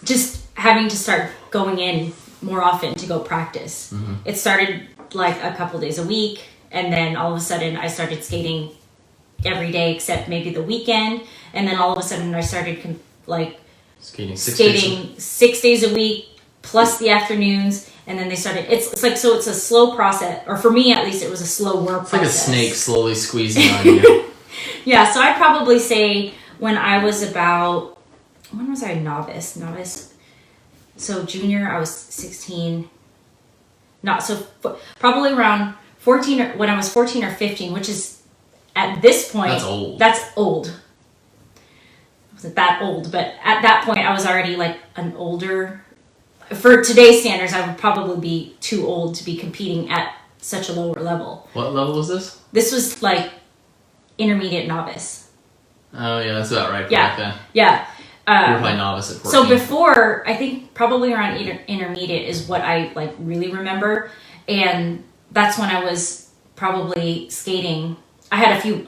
just having to start going in more often to go practice. Mm-hmm. It started like a couple days a week. And then all of a sudden I started skating every day except maybe the weekend. And then all of a sudden I started skating 6 days a week plus the afternoons. And then they started, it's like, so it's a slow process, or for me at least, it was a slow work process. It's like a snake slowly squeezing on you. Yeah, so I'd probably say when I was when was I novice? So junior, I was 16. Probably around 14, or when I was 14 or 15, which is at this point. That's old. I wasn't that old, but at that point I was already like an older. For today's standards, I would probably be too old to be competing at such a lower level. What level was this? This was like intermediate novice. Oh yeah, that's about right. Yeah, back then. Yeah. You were my novice at 14. So before, I think probably around intermediate is what I like really remember, and that's when I was probably skating. I think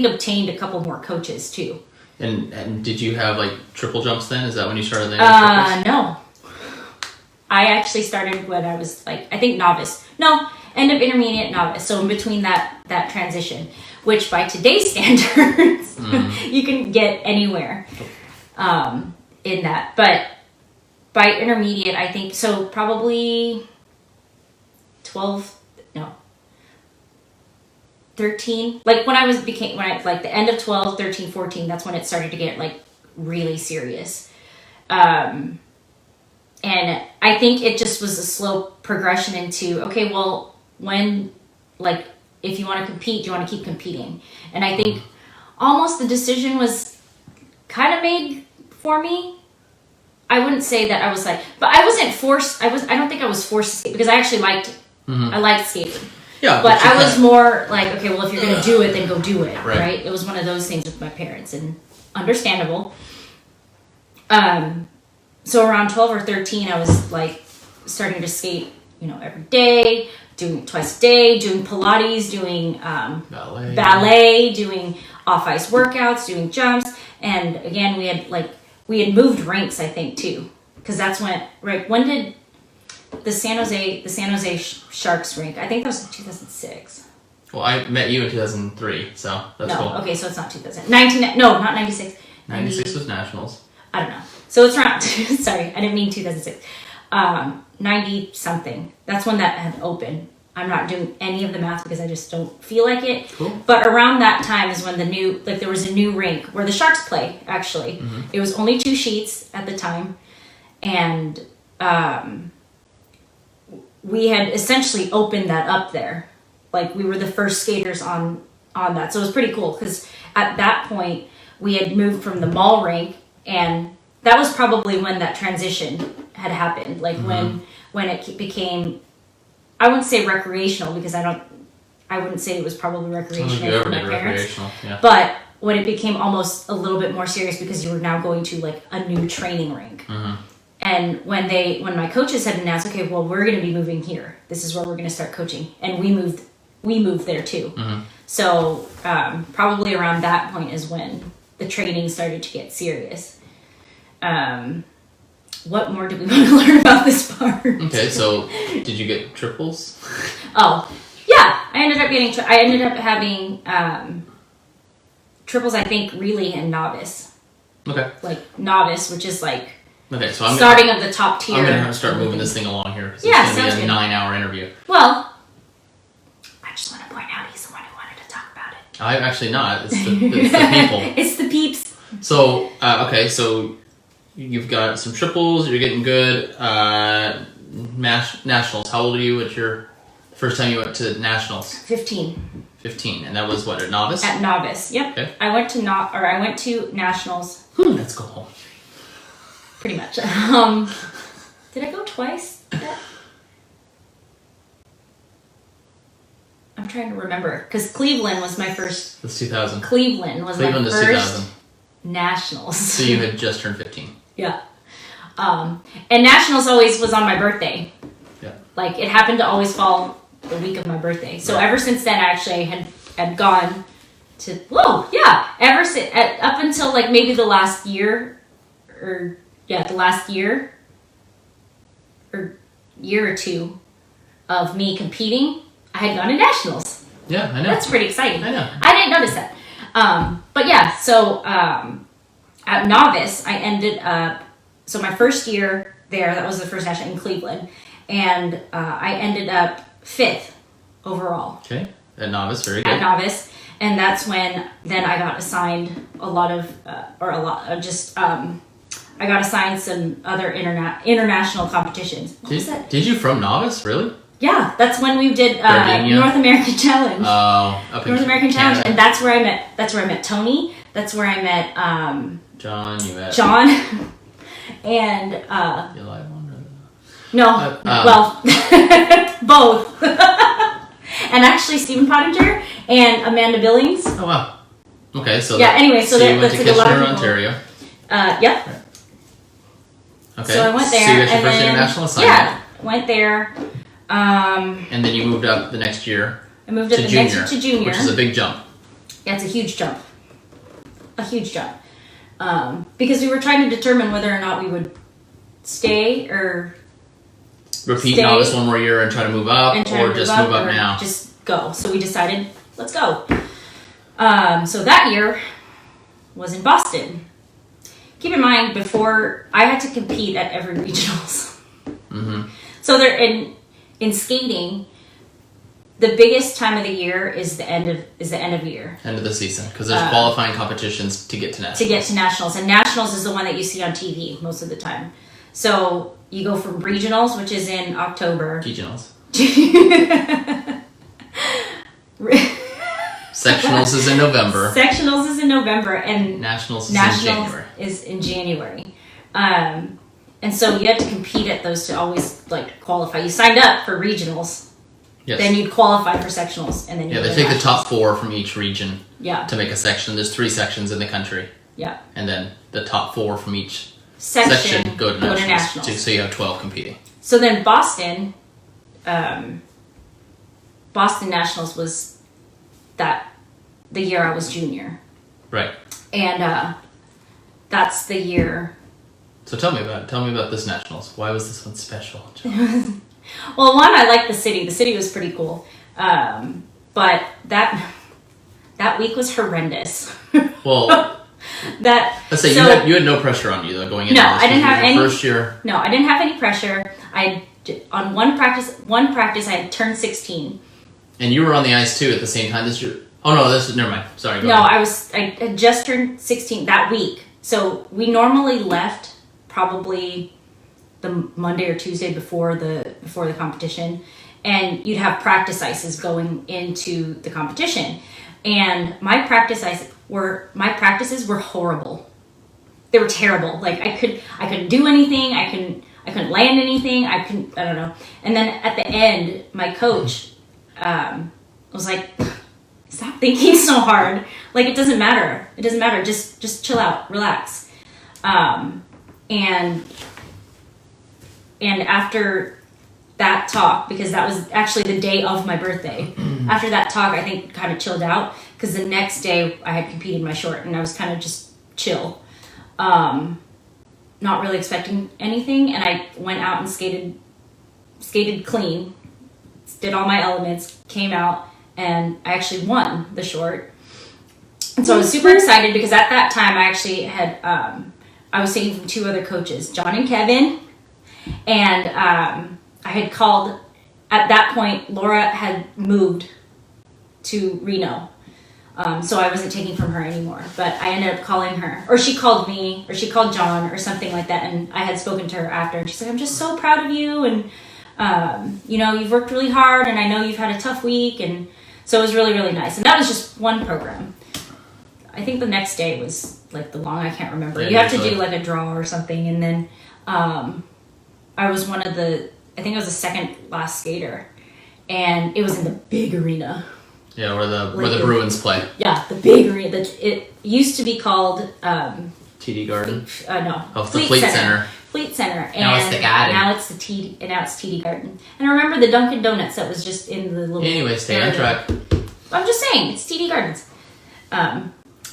obtained a couple more coaches too. And did you have like triple jumps then? Is that when you started landing triples? No. I actually started when I was like, I think novice. No, end of intermediate, novice. So in between that transition, which by today's standards, you can get anywhere in that. But by intermediate, I think, so probably 13. Like when I like the end of 12, 13, 14, that's when it started to get like really serious. And I think it just was a slow progression into, okay, well, when, like, if you want to compete, do you want to keep competing? And I think almost the decision was kind of made for me. I wouldn't say that I was like, but I wasn't forced. I don't think I was forced to skate because I actually liked it. Mm-hmm. I liked skating. Yeah. But I was more like, okay, well, if you're going to do it, then go do it. Right. It was one of those things with my parents, and understandable. So around 12 or 13, I was like starting to skate, every day, doing it twice a day, doing Pilates, doing ballet, doing off-ice workouts, doing jumps. And again, we had moved rinks, I think, too. Because that's when did the San Jose Sharks rink, I think that was 2006. Well, I met you in 2003, so that's cool. Okay, so it's not 2000. Not 96. 96 was Nationals. I don't know. So it's around, sorry, I didn't mean 2006. 90 something. That's when that had opened. I'm not doing any of the math because I just don't feel like it. Cool. But around that time is when there was a new rink where the Sharks play, actually. Mm-hmm. It was only 2 sheets at the time. And we had essentially opened that up there. Like, we were the first skaters on that. So it was pretty cool because at that point, we had moved from the mall rink, and that was probably when that transition had happened. Like when it became, I wouldn't say recreational because I wouldn't say it was probably recreational for my parents. Yeah. But when it became almost a little bit more serious because you were now going to like a new training rink. Mm-hmm. And when my coaches had announced, okay, well, we're going to be moving here. This is where we're going to start coaching. And we moved there too. Mm-hmm. So probably around that point is when the training started to get serious. What more do we want to learn about this part? Okay, so did you get triples? Oh, yeah. I ended up having triples, I think, relay and novice. Okay. Like novice, which is like so I'm starting of the top tier. I'm going to have to start moving this thing along here. Yeah, it's going to be a 9-hour interview. Well, I just want to point out he's the one who wanted to talk about it. I'm actually not. It's the people. It's the peeps. So, okay, so you've got some triples, you're getting good. Nationals, how old are you at your first time you went to nationals? 15. 15, and that was what, at novice? At novice, yep. Okay. I went to nationals. Let's go home. Pretty much. Did I go twice? I'm trying to remember, because Cleveland was my first. That's 2000. Cleveland was my is first 2000. nationals. So you had just turned 15. Yeah. And nationals always was on my birthday. Yeah. Like, it happened to always fall the week of my birthday. So ever since then, I actually had gone to, ever since, up until like maybe the last year, or year or two of me competing, I had gone to nationals. Yeah, I know. That's pretty exciting. I know. I didn't notice that. But yeah, so at novice, I ended up, so my first year there, that was the first national in Cleveland, and I ended up 5th overall. Okay, at novice, very good. At novice, and that's when then I got assigned I got assigned some other international competitions. What was that? Did you from novice, really? Yeah, that's when we did Gardenia? North American Challenge. Oh, up in North American Challenge, Canada. and that's where I met Tony. That's where I met John, you met John, and the live one. no, well, both, and actually Stephen Pottinger and Amanda Billings. Oh wow. Okay, so Yeah. Anyway, so you went that's to like a lot of Kitchener, people. Ontario. Yep. Okay. So I went there. So you got your and first then, international assignment. Yeah, went there. And then you moved up the next year. I moved up to the junior, next year to junior. which is a big jump. Yeah, it's a huge jump. A huge jump. Because we were trying to determine whether or not we would stay or Repeat novice one more year and try to move up, and try or to just move move up or now. just go. So we decided, let's go. So that year was in Boston. Keep in mind, before I had to compete at every regionals. Mm-hmm. So they're in skating. The biggest time of the year is the end of year. End of the season, because there's qualifying competitions to get to nationals. To get to nationals, and nationals is the one that you see on TV most of the time. So you go from regionals, which is in October. Regionals. Sectionals is in November. Sectionals is in November, and Nationals is in January. And so you had to compete at those to always like qualify. You signed up for regionals, Yes. then you'd qualify for sectionals, and then Yeah, they take the top 4 from each region Yeah, to make a section. There's 3 sections in the country, yeah. and then the top 4 from each Section go to nationals. So you have 12 competing. So then Boston Nationals was the year I was junior. Right. And that's the year. So tell me about this nationals. Why was this one special? Well, one, I liked the city. The city was pretty cool. But that week was horrendous. Well, let's say you had no pressure on you though going into No, this. I didn't have any. First year. No, I didn't have any pressure. On one practice I had turned 16. And you were on the ice too at the same time this year. Oh no, never mind. Sorry. Go No, ahead. I had just turned 16 that week. So we normally left probably the Monday or Tuesday before the competition, and you'd have practice ices going into the competition. And my practices were horrible. They were terrible. Like I couldn't do anything. I couldn't land anything. I don't know. And then at the end, my coach was like, "Stop thinking so hard. Like it doesn't matter. It doesn't matter. Just chill out, relax." And after that talk, because that was actually the day of my birthday, after that talk, I think kind of chilled out, because the next day I had competed my short and I was kind of just chill, not really expecting anything. And I went out and skated clean, did all my elements, came out, and I actually won the short. And so I was super excited, because at that time I actually had, I was taking from 2 other coaches, John and Kevin. And I had called, at that point, Laura had moved to Reno. So I wasn't taking from her anymore. But I ended up calling her, or she called me, or she called John, or something like that. And I had spoken to her after, and she's like, "I'm just so proud of you, and you've worked really hard, and I know you've had a tough week." And so it was really, really nice. And that was just one program. I think the next day was like I can't remember. Yeah, you have to do like a draw or something, and then I was I think I was the second last skater, and it was in the big arena. Yeah, where the Bruins play. Yeah, the big arena. It used to be called TD Garden. No. Oh, the Fleet Center. Fleet Center. And now it's the Garden. Now it's TD Garden. And I remember the Dunkin' Donuts that was just in the little. Anyway, stay on track. I'm just saying, it's TD Gardens.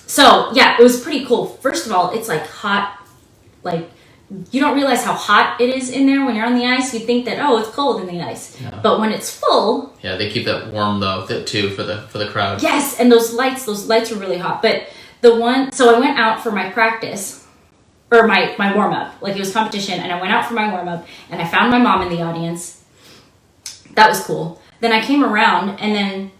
So yeah, it was pretty cool. First of all, it's like hot, like. You don't realize how hot it is in there when you're on the ice. You think that, it's cold in the ice. Yeah. But when it's full... Yeah, they keep that warm, though, too, for the crowd. Yes, and those lights were really hot. But so I went out for my practice, or my warm-up. Like, it was competition, and I went out for my warm-up, and I found my mom in the audience. That was cool. Then I came around, and then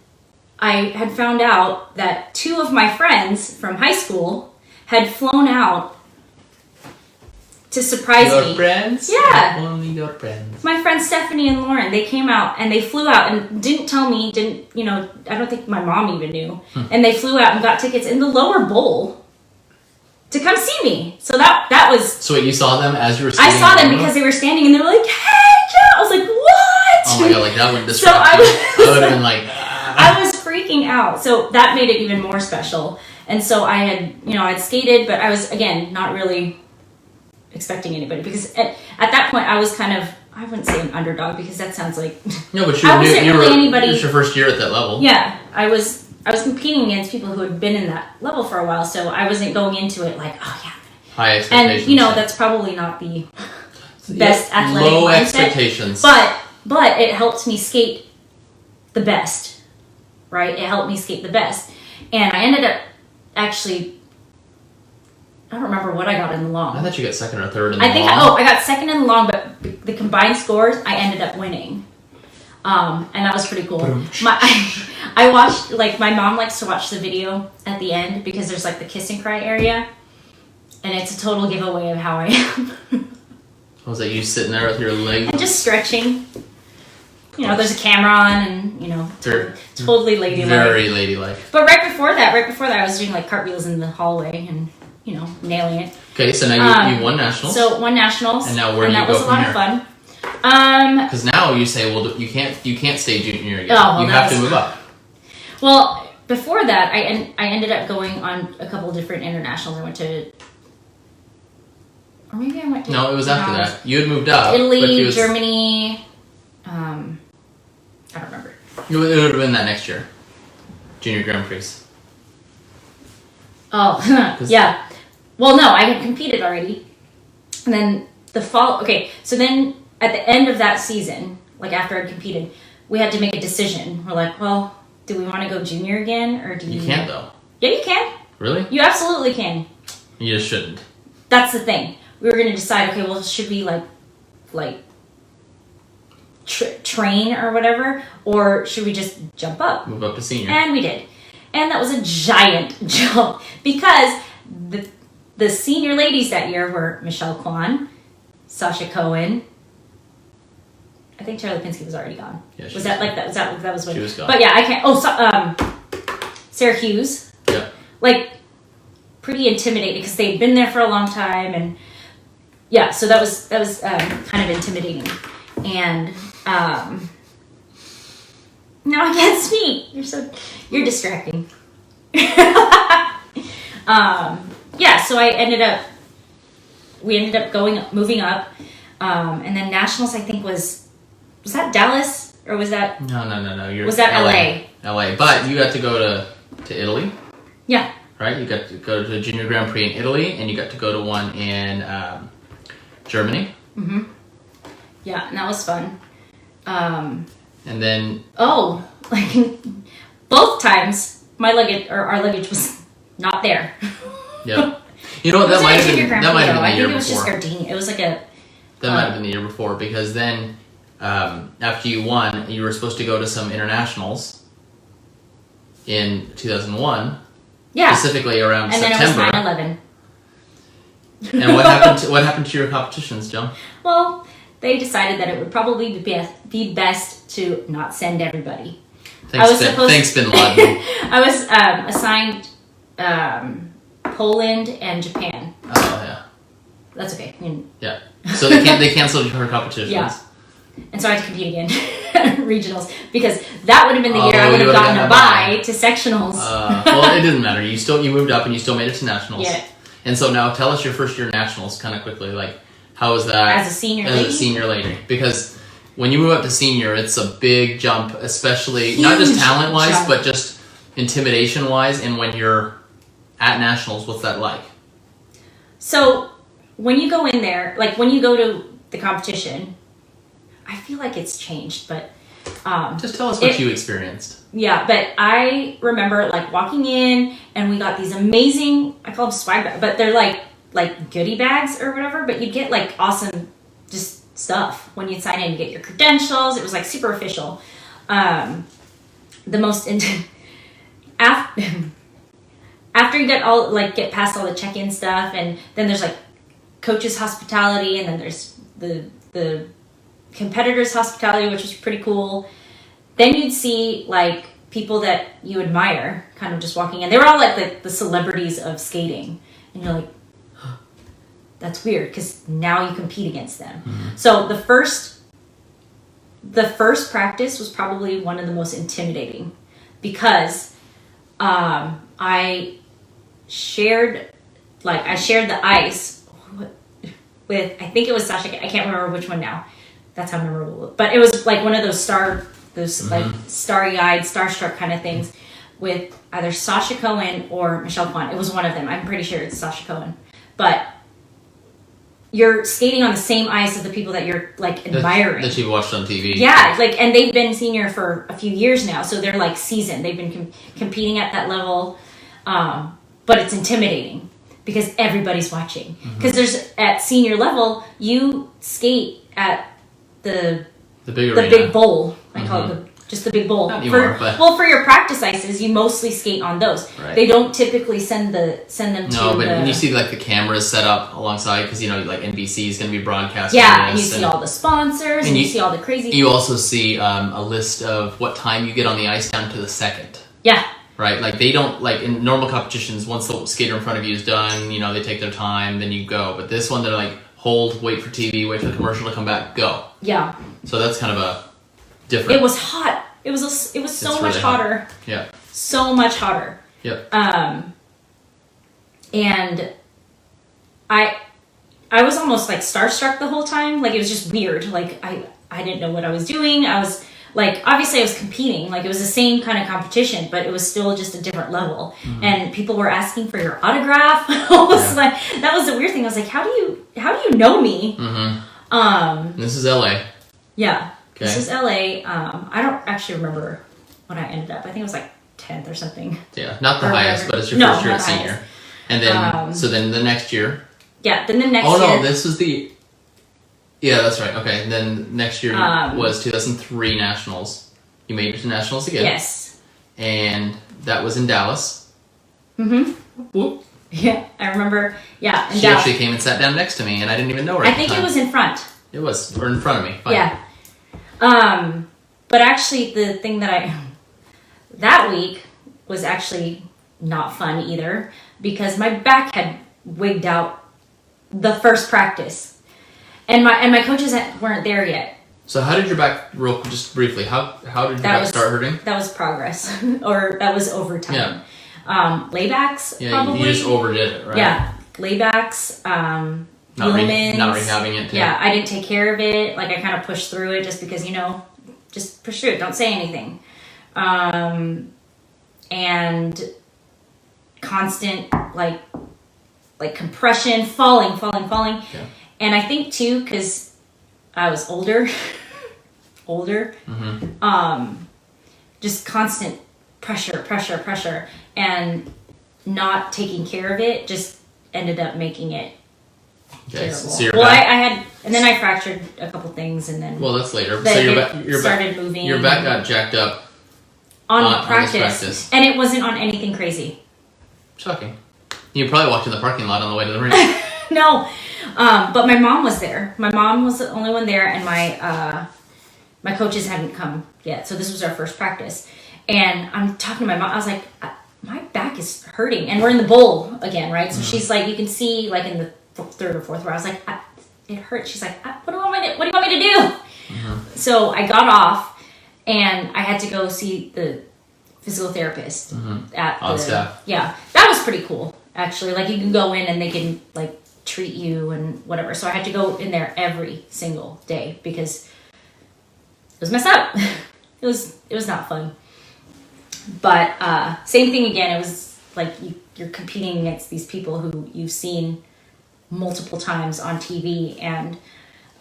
I had found out that 2 of my friends from high school had flown out to surprise me. Your friends? Yeah. Only your friends. My friends Stephanie and Lauren, they came out and they flew out and didn't tell me, I don't think my mom even knew. And they flew out and got tickets in the lower bowl to come see me. So that was... So wait, you saw them as you were standing? I saw them because they were standing and they were like, "Hey, Joe!" I was like, "What?" Oh my God, like that would distract I would have been like... I was freaking out. So that made it even more special. And so I had skated, but I was, again, not really... expecting anybody, because at that point I was kind of, I wouldn't say an underdog because that sounds like no, but anybody. It was your first year at that level. Yeah, I was competing against people who had been in that level for a while, so I wasn't going into it like, high expectations. And that's probably not the best athletic low mindset, expectations. But it helped me skate the best, right? It helped me skate the best, and I ended up actually. I don't remember what I got in the long. I thought you got second or third in the long. I got second in the long, but the combined scores, I ended up winning. And that was pretty cool. I watched, like, my mom likes to watch the video at the end because there's, like, the kiss and cry area. And it's a total giveaway of how I am. Was that you sitting there with your leg? And just stretching. There's a camera on and, totally ladylike. Very ladylike. But right before that, I was doing, like, cartwheels in the hallway and... nailing it. Okay, so now you won nationals. So won nationals, and now where do you go from that was a lot of fun. Because now you say, well, you can't stay junior again. You have to move up. Well, before that, I ended up going on a couple different internationals. I went to, or maybe I went to. No, it was after that. You had moved up. Italy, Germany. I don't remember. It would have been that next year, Junior Grand Prix. Oh, yeah. Well, no, I had competed already. And then so then at the end of that season, like after I'd competed, we had to make a decision. We're like, well, do we want to go junior again, or do you can't, though. Yeah, you can. Really? You absolutely can. You just shouldn't. That's the thing. We were going to decide, okay, well, should we train or whatever, or should we just jump up? Move up to senior. And we did. And that was a giant jump because the senior ladies that year were Michelle Kwan, Sasha Cohen. I think Tara Lipinski was already gone. Yeah, was that like that? That was when she was gone. But yeah, I can't. Sarah Hughes. Yeah. Like pretty intimidating because they'd been there for a long time, and yeah, so that was kind of intimidating, and now I can't speak. You're distracting. Yeah, so we ended up moving up, and then nationals I think was that Dallas or was that no was that LA, but you got to go to Italy. Yeah. Right, you got to go to the Junior Grand Prix in Italy, and you got to go to one in Germany. Mm-hmm. Yeah, and that was fun. And then both times our luggage was not there. Yep. You know what? That might have been the year before. I think it was just Gardenia. It was like a. That might have been the year before because then after you won, you were supposed to go to some internationals. in 2001. Yeah. Specifically around and September. And then it was 9/11. And what happened to your competitions, Joan? Well, they decided that it would probably be best to not send everybody. Thanks, Bin Laden. I was assigned Poland and Japan. Oh, yeah. That's okay. I mean, yeah. So they canceled her competitions. Yeah. And so I had to compete again, regionals, because that would have been the year I would have gotten a bye to sectionals. Well, it didn't matter. You moved up and you still made it to nationals. Yeah. And so now tell us your first year nationals kind of quickly. Like, how was that? As a senior lady? Because when you move up to senior, it's a big jump, especially not just talent-wise, but just intimidation-wise. And when you're at nationals, what's that like? So when you go in there, like when you go to the competition, I feel like it's changed, but just tell us what you experienced. Yeah, but I remember like walking in and we got these amazing, I call them swag bags, but they're like goodie bags or whatever, but you'd get like awesome just stuff when you'd sign in. You get your credentials. It was like super official. The most after you get past all the check-in stuff, and then there's like coaches hospitality, and then there's the competitors hospitality, which was pretty cool. Then you'd see like people that you admire kind of just walking in. They were all like the celebrities of skating, and you're like, that's weird because now you compete against them. Mm-hmm. So the first practice was probably one of the most intimidating because I shared the ice with, I think it was Sasha. I can't remember which one now. That's how memorable. But it was like one of those like starry-eyed, starstruck kind of things with either Sasha Cohen or Michelle Kwan. It was one of them. I'm pretty sure it's Sasha Cohen. But you're skating on the same ice as the people that you're like admiring. That you watched on TV. Yeah, like, and they've been senior for a few years now, so they're like seasoned. They've been competing at that level, but it's intimidating because everybody's watching. Because there's at senior level, you skate at the big bowl. I call it just the big bowl. Not anymore, for your practice ices, you mostly skate on those. Right. They don't typically send them to. No, but when you see like the cameras set up alongside, because like NBC is going to be broadcasting. Yeah, and you see all the sponsors, and you see all the crazy. You also see a list of what time you get on the ice down to the second. Yeah. Right, like they don't, like in normal competitions, once the skater in front of you is done, they take their time, then you go. But this one, they're like, hold, wait for TV, wait for the commercial to come back, go. Yeah. So that's kind of a different. It was hot. It was so much hotter. Yeah. So much hotter. Yep. And I was almost like starstruck the whole time. Like it was just weird. Like I didn't know what I was doing. I was like, obviously I was competing. Like it was the same kind of competition, but it was still just a different level. Mm-hmm. And people were asking for your autograph. Like, that was the weird thing. I was like, how do you know me? Mm-hmm. This is LA. Yeah. Okay. This is LA. I don't actually remember when I ended up. I think it was like 10th or something. Yeah, not the highest, but it's your first year at senior. Highest. And then, so then the next year. Yeah, then the next year. Oh no, this was the. Yeah, that's right. Okay, and then next year was 2003 Nationals. You made it to Nationals again. Yes. And that was in Dallas. Mm-hmm. Whoop. Yeah, I remember. Yeah, in Dallas. She actually came and sat down next to me, and I didn't even know her. I think it was in front. It was, or in front of me. Fine. Yeah. But actually, the thing that week was actually not fun either because my back had wigged out the first practice. And my coaches weren't there yet. So how did your back, just briefly, how did your back start hurting? That was progress, or that was over time. Yeah. Laybacks, probably. You just overdid it, right? Yeah, laybacks, not rehabbing it, too. Yeah, I didn't take care of it. Like, I kind of pushed through it just because, just push through it. Don't say anything. And constant, like compression, falling. Yeah. And I think too, because I was older, just constant pressure, and not taking care of it just ended up making it terrible. So I had, and then I fractured a couple things, and then that's later. So your back started moving. Your back got jacked up on this practice. And it wasn't on anything crazy. Shocking. You probably walked in the parking lot on the way to the rink. No. But my mom was there. My mom was the only one there, and my coaches hadn't come yet. So this was our first practice. And I'm talking to my mom. I was like, my back is hurting. And we're in the bowl again, right? So she's like, you can see like in the third or fourth row. I was like, it hurts. She's like, what do you want me to do? So I got off, and I had to go see the physical therapist at on staff. Yeah, that was pretty cool, actually. Like, you can go in and they can like treat you and whatever. So I had to go in there every single day because it was messed up. It was not fun. But same thing again. It was like you're competing against these people who you've seen multiple times on TV, and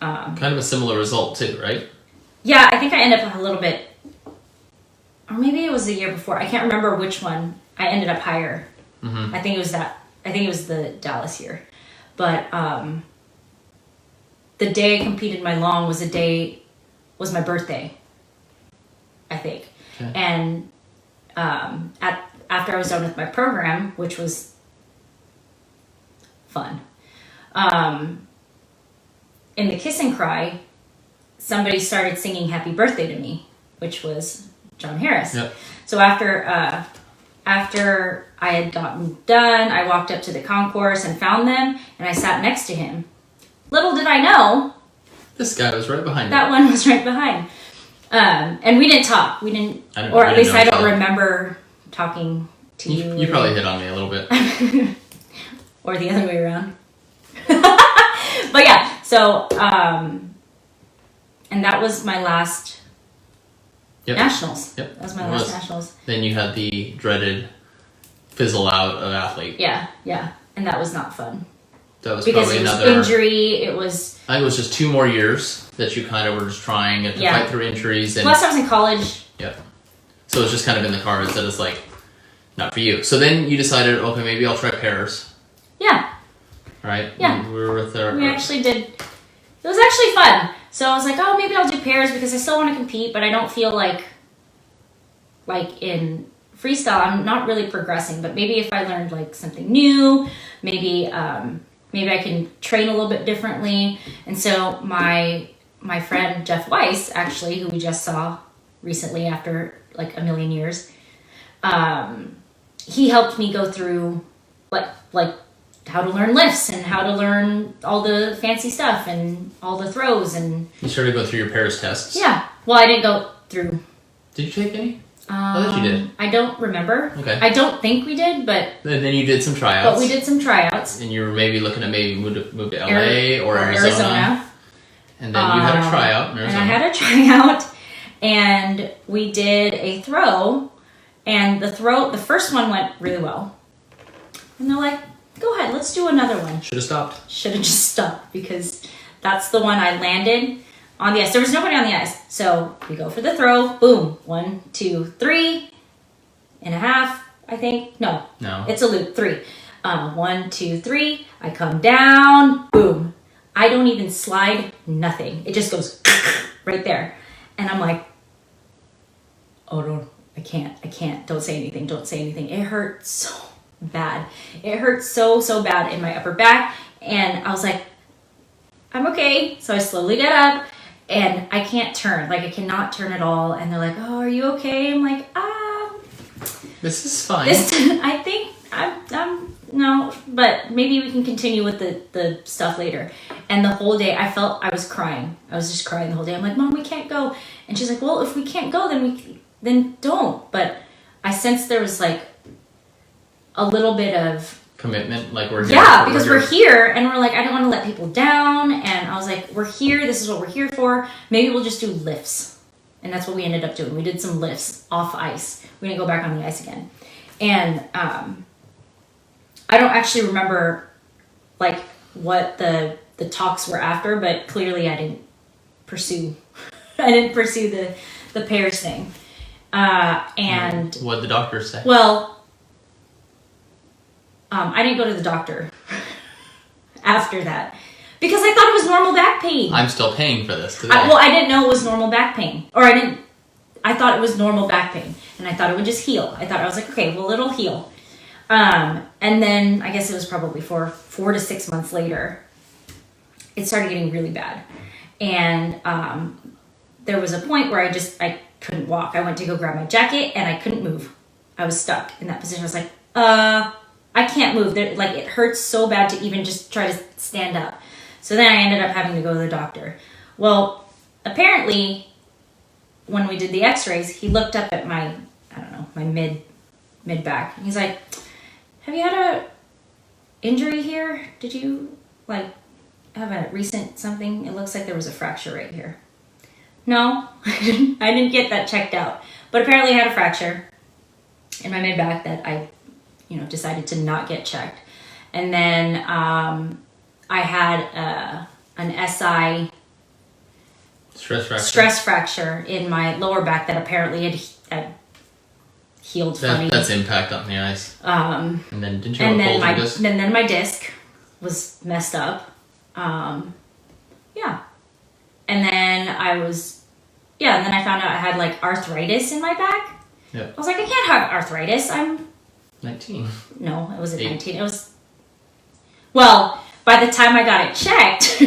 kind of a similar result too, right? Yeah, I think I ended up a little bit, or maybe it was the year before. I can't remember which one. I ended up higher. I think it was that. I think it was the Dallas year. But the day I competed my long was my birthday, I think. Okay. And after I was done with my program, which was fun, in the kiss and cry, somebody started singing "Happy Birthday" to me, which was John Harris. Yep. So after I had gotten done, I walked up to the concourse and found them, and I sat next to him. Little did I know, this guy was right behind that you. one was right behind. And we didn't talk. We didn't, or at least I don't remember talking to you. You probably hit on me a little bit. Or the other way around. But yeah, so, and that was my last nationals. Yep. That was my last nationals. Then you had the dreaded fizzle out of athlete. Yeah. And that was not fun. That was because probably it was another injury. It was. I think it was just 2 more years that you kind of were just trying to fight through injuries. And, plus, I was in college. Yep. So it was just kind of in the cards that it's like, not for you. So then you decided, okay, maybe I'll try pairs. Yeah. Right? Yeah. We were with our... We actually did. It was actually fun. So I was like, oh, maybe I'll do pairs because I still want to compete, but I don't feel like in freestyle, I'm not really progressing. But maybe if I learned like something new, maybe I can train a little bit differently. And so my friend Jeff Weiss, actually, who we just saw recently after like a million years, he helped me go through like how to learn lifts and how to learn all the fancy stuff and all the throws. And you started to go through your pairs tests. Yeah. Well, I didn't go through. Did you take any? I thought you did. I don't remember. Okay. I don't think we did, but... And then you did some tryouts. But we did some tryouts. And you were maybe looking to move to LA or Arizona. And then you had a tryout in Arizona. And I had a tryout. And we did a throw. And the first one went really well. And they're like, go ahead, let's do another one. Should have stopped. Should have just stopped because that's the one I landed on the ice. There was nobody on the ice. So we go for the throw. Boom. 1, 2, 3 and a half, I think. No. It's a loop. 3. 1, 2, 3. I come down. Boom. I don't even slide. Nothing. It just goes right there. And I'm like, oh, no. I can't. Don't say anything. Don't say anything. It hurt so bad. It hurt so bad in my upper back. And I was like, I'm okay. So I slowly get up. And I can't turn. Like, I cannot turn at all. And they're like, oh, are you okay? I'm like, this is fine. I think I'm no, but maybe we can continue with the stuff later. And the whole day I felt I was crying. I was just crying the whole day. I'm like, Mom, we can't go. And she's like, well, if we can't go, then don't. But I sensed there was like a little bit of commitment, like we're here. Yeah, because we're here and we're like, I don't want to let people down. And I was like, we're here. This is what we're here for. Maybe we'll just do lifts. And that's what we ended up doing. We did some lifts off ice. We didn't go back on the ice again. And I don't actually remember like what the talks were after, but clearly I didn't pursue the pairs thing. And what did the doctor say? Well, I didn't go to the doctor after that because I thought it was normal back pain. I'm still paying for this today. I didn't know it was normal back pain, or I I thought it was normal back pain, and I thought it would just heal. I was like, okay, well, it'll heal. And then I guess it was probably 4 to 6 months later, it started getting really bad. And there was a point where I couldn't walk. I went to go grab my jacket and I couldn't move. I was stuck in that position. I was like, I can't move. Like, it hurts so bad to even just try to stand up. So then I ended up having to go to the doctor. Well, apparently, when we did the x-rays, he looked up at my, I don't know, my mid back. He's like, have you had a injury here? Did you, like, have a recent something? It looks like there was a fracture right here. No, I didn't get that checked out. But apparently I had a fracture in my mid back that I, decided to not get checked. And then I had an SI stress fracture in my lower back that apparently had healed funny. That's impact on the ice. And then didn't you have a bulging disc? And then my disc was messed up. Yeah. And then and then I found out I had like arthritis in my back. Yeah. I was like, I can't have arthritis. I'm 19. No, it wasn't 8. 19. It was, well, by the time I got it checked,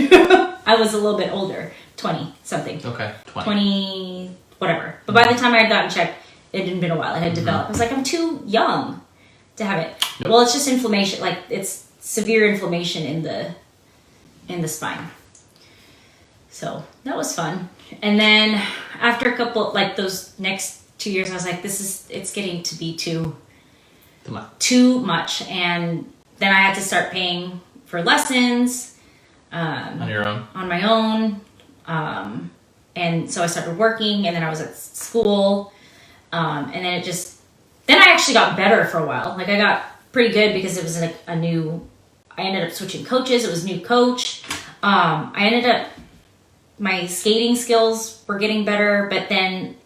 I was a little bit older, 20 something. Okay, 20, whatever. But by the time I had gotten checked, it had been a while. It had developed. I was like, I'm too young to have it. Yep. Well, it's just inflammation. Like, it's severe inflammation in the spine. So that was fun. And then after a couple, like those next 2 years, I was like, it's getting to be too much. And then I had to start paying for lessons. On your own? On my own. And so I started working, and then I was at school. And then then I actually got better for a while. Like, I got pretty good because it was like I ended up switching coaches. It was a new coach. My skating skills were getting better, but then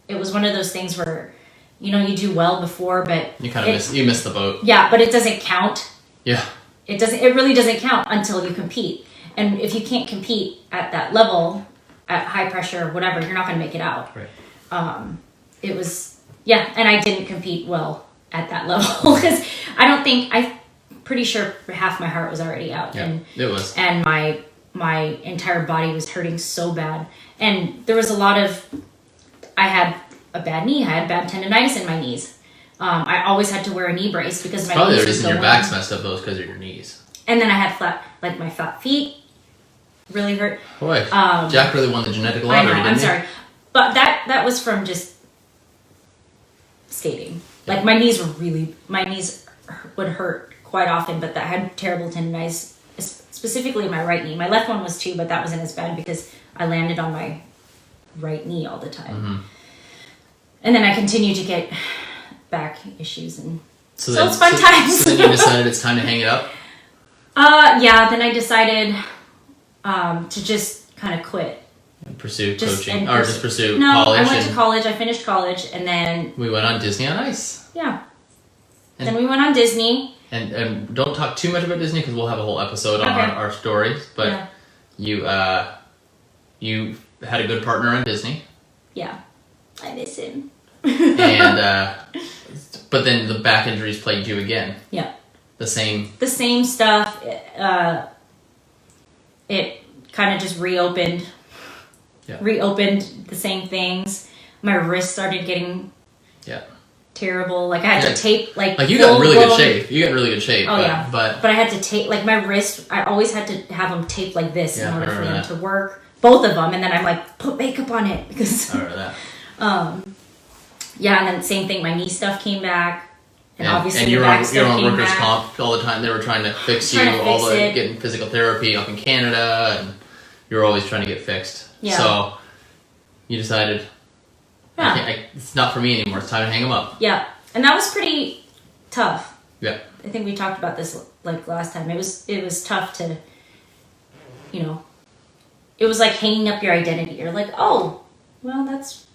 it was one of those things where, you do well before, but you kind of missed the boat. Yeah, but it doesn't count. Yeah. It really doesn't count until you compete. And if you can't compete at that level, at high pressure or whatever, you're not going to make it out. Right. It was, and I didn't compete well at that level because I'm pretty sure half my heart was already out. Yeah, and it was. And my entire body was hurting so bad. And there was I had a bad knee. I had bad tendonitis in my knees. I always had to wear a knee brace because my probably knees the reason your back's messed up though is because of your knees. And then I had my flat feet really hurt. Boy, Jack really won the genetic lottery, didn't he? I'm sorry. But that was from just skating. Like, my knees would hurt quite often, but that had terrible tendonitis, specifically my right knee. My left one was too, but that wasn't as bad because I landed on my right knee all the time. Mm-hmm. And then I continued to get back issues, and so it's fun times. So then you decided it's time to hang it up? Then I decided to just kind of quit. And pursue just pursue college? No, I went to college. I finished college, and then we went on Disney on Ice. Yeah. Then we went on Disney. And don't talk too much about Disney because we'll have a whole episode on our stories. But you had a good partner on Disney. Yeah, I miss him. And but then the back injuries plagued you again. Yeah. The same stuff. It kind of just reopened the same things. My wrist started getting terrible. Like, I had to tape, like you got in really good shape. You got in really good shape. Oh, but I had to tape, like, my wrist. I always had to have them taped like this in order for them to work. Both of them, and then I'm like, put makeup on it because. I remember that. And then same thing. My knee stuff came back. And obviously and you're on workers' comp all the time. They were trying to fix you, getting physical therapy up in Canada, and you were always trying to get fixed. Yeah. So you decided, it's not for me anymore. It's time to hang them up. Yeah, and that was pretty tough. Yeah. I think we talked about this like last time. It was tough to, it was like hanging up your identity. You're like, oh, well, that's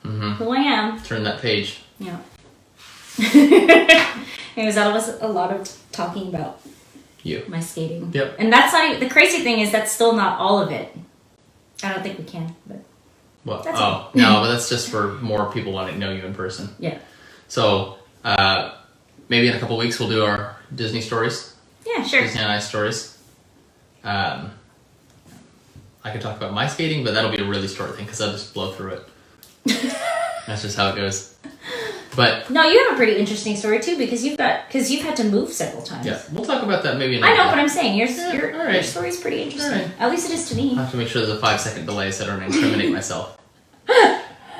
who I am. Turn that page. Yeah. Anyways, that was a lot of talking about my skating. Yep. And that's not the crazy thing is that's still not all of it. I don't think we can, but Well, That's oh, no, but that's just for more people wanting to know you in person. Yeah. So, maybe in a couple weeks we'll do our Disney stories. Yeah, sure. Disney on Ice stories. I could talk about my skating, but that'll be a really short thing because I'll just blow through it. That's just how it goes. But no, you have a pretty interesting story too because you've had to move several times. yeah, we'll talk about that maybe. I know, but I'm saying your right. story's pretty interesting. Right. At least it is to me. I have to make sure there's a 5-second delay so I don't incriminate myself.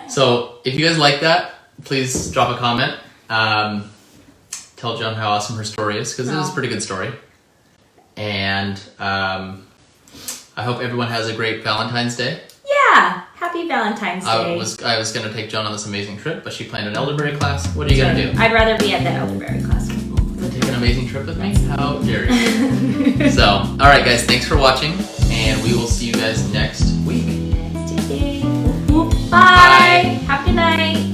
So if you guys like that, please drop a comment. Tell Joan how awesome her story is because it is a pretty good story. And I hope everyone has a great Valentine's Day. Yeah, happy Valentine's Day. I was going to take Joan on this amazing trip, but she planned an elderberry class. What are you going to do? I'd rather be at that elderberry class. Take an amazing trip with me? How dare you? So, all right, guys, thanks for watching, and we will see you guys next week. Bye. Have a good night.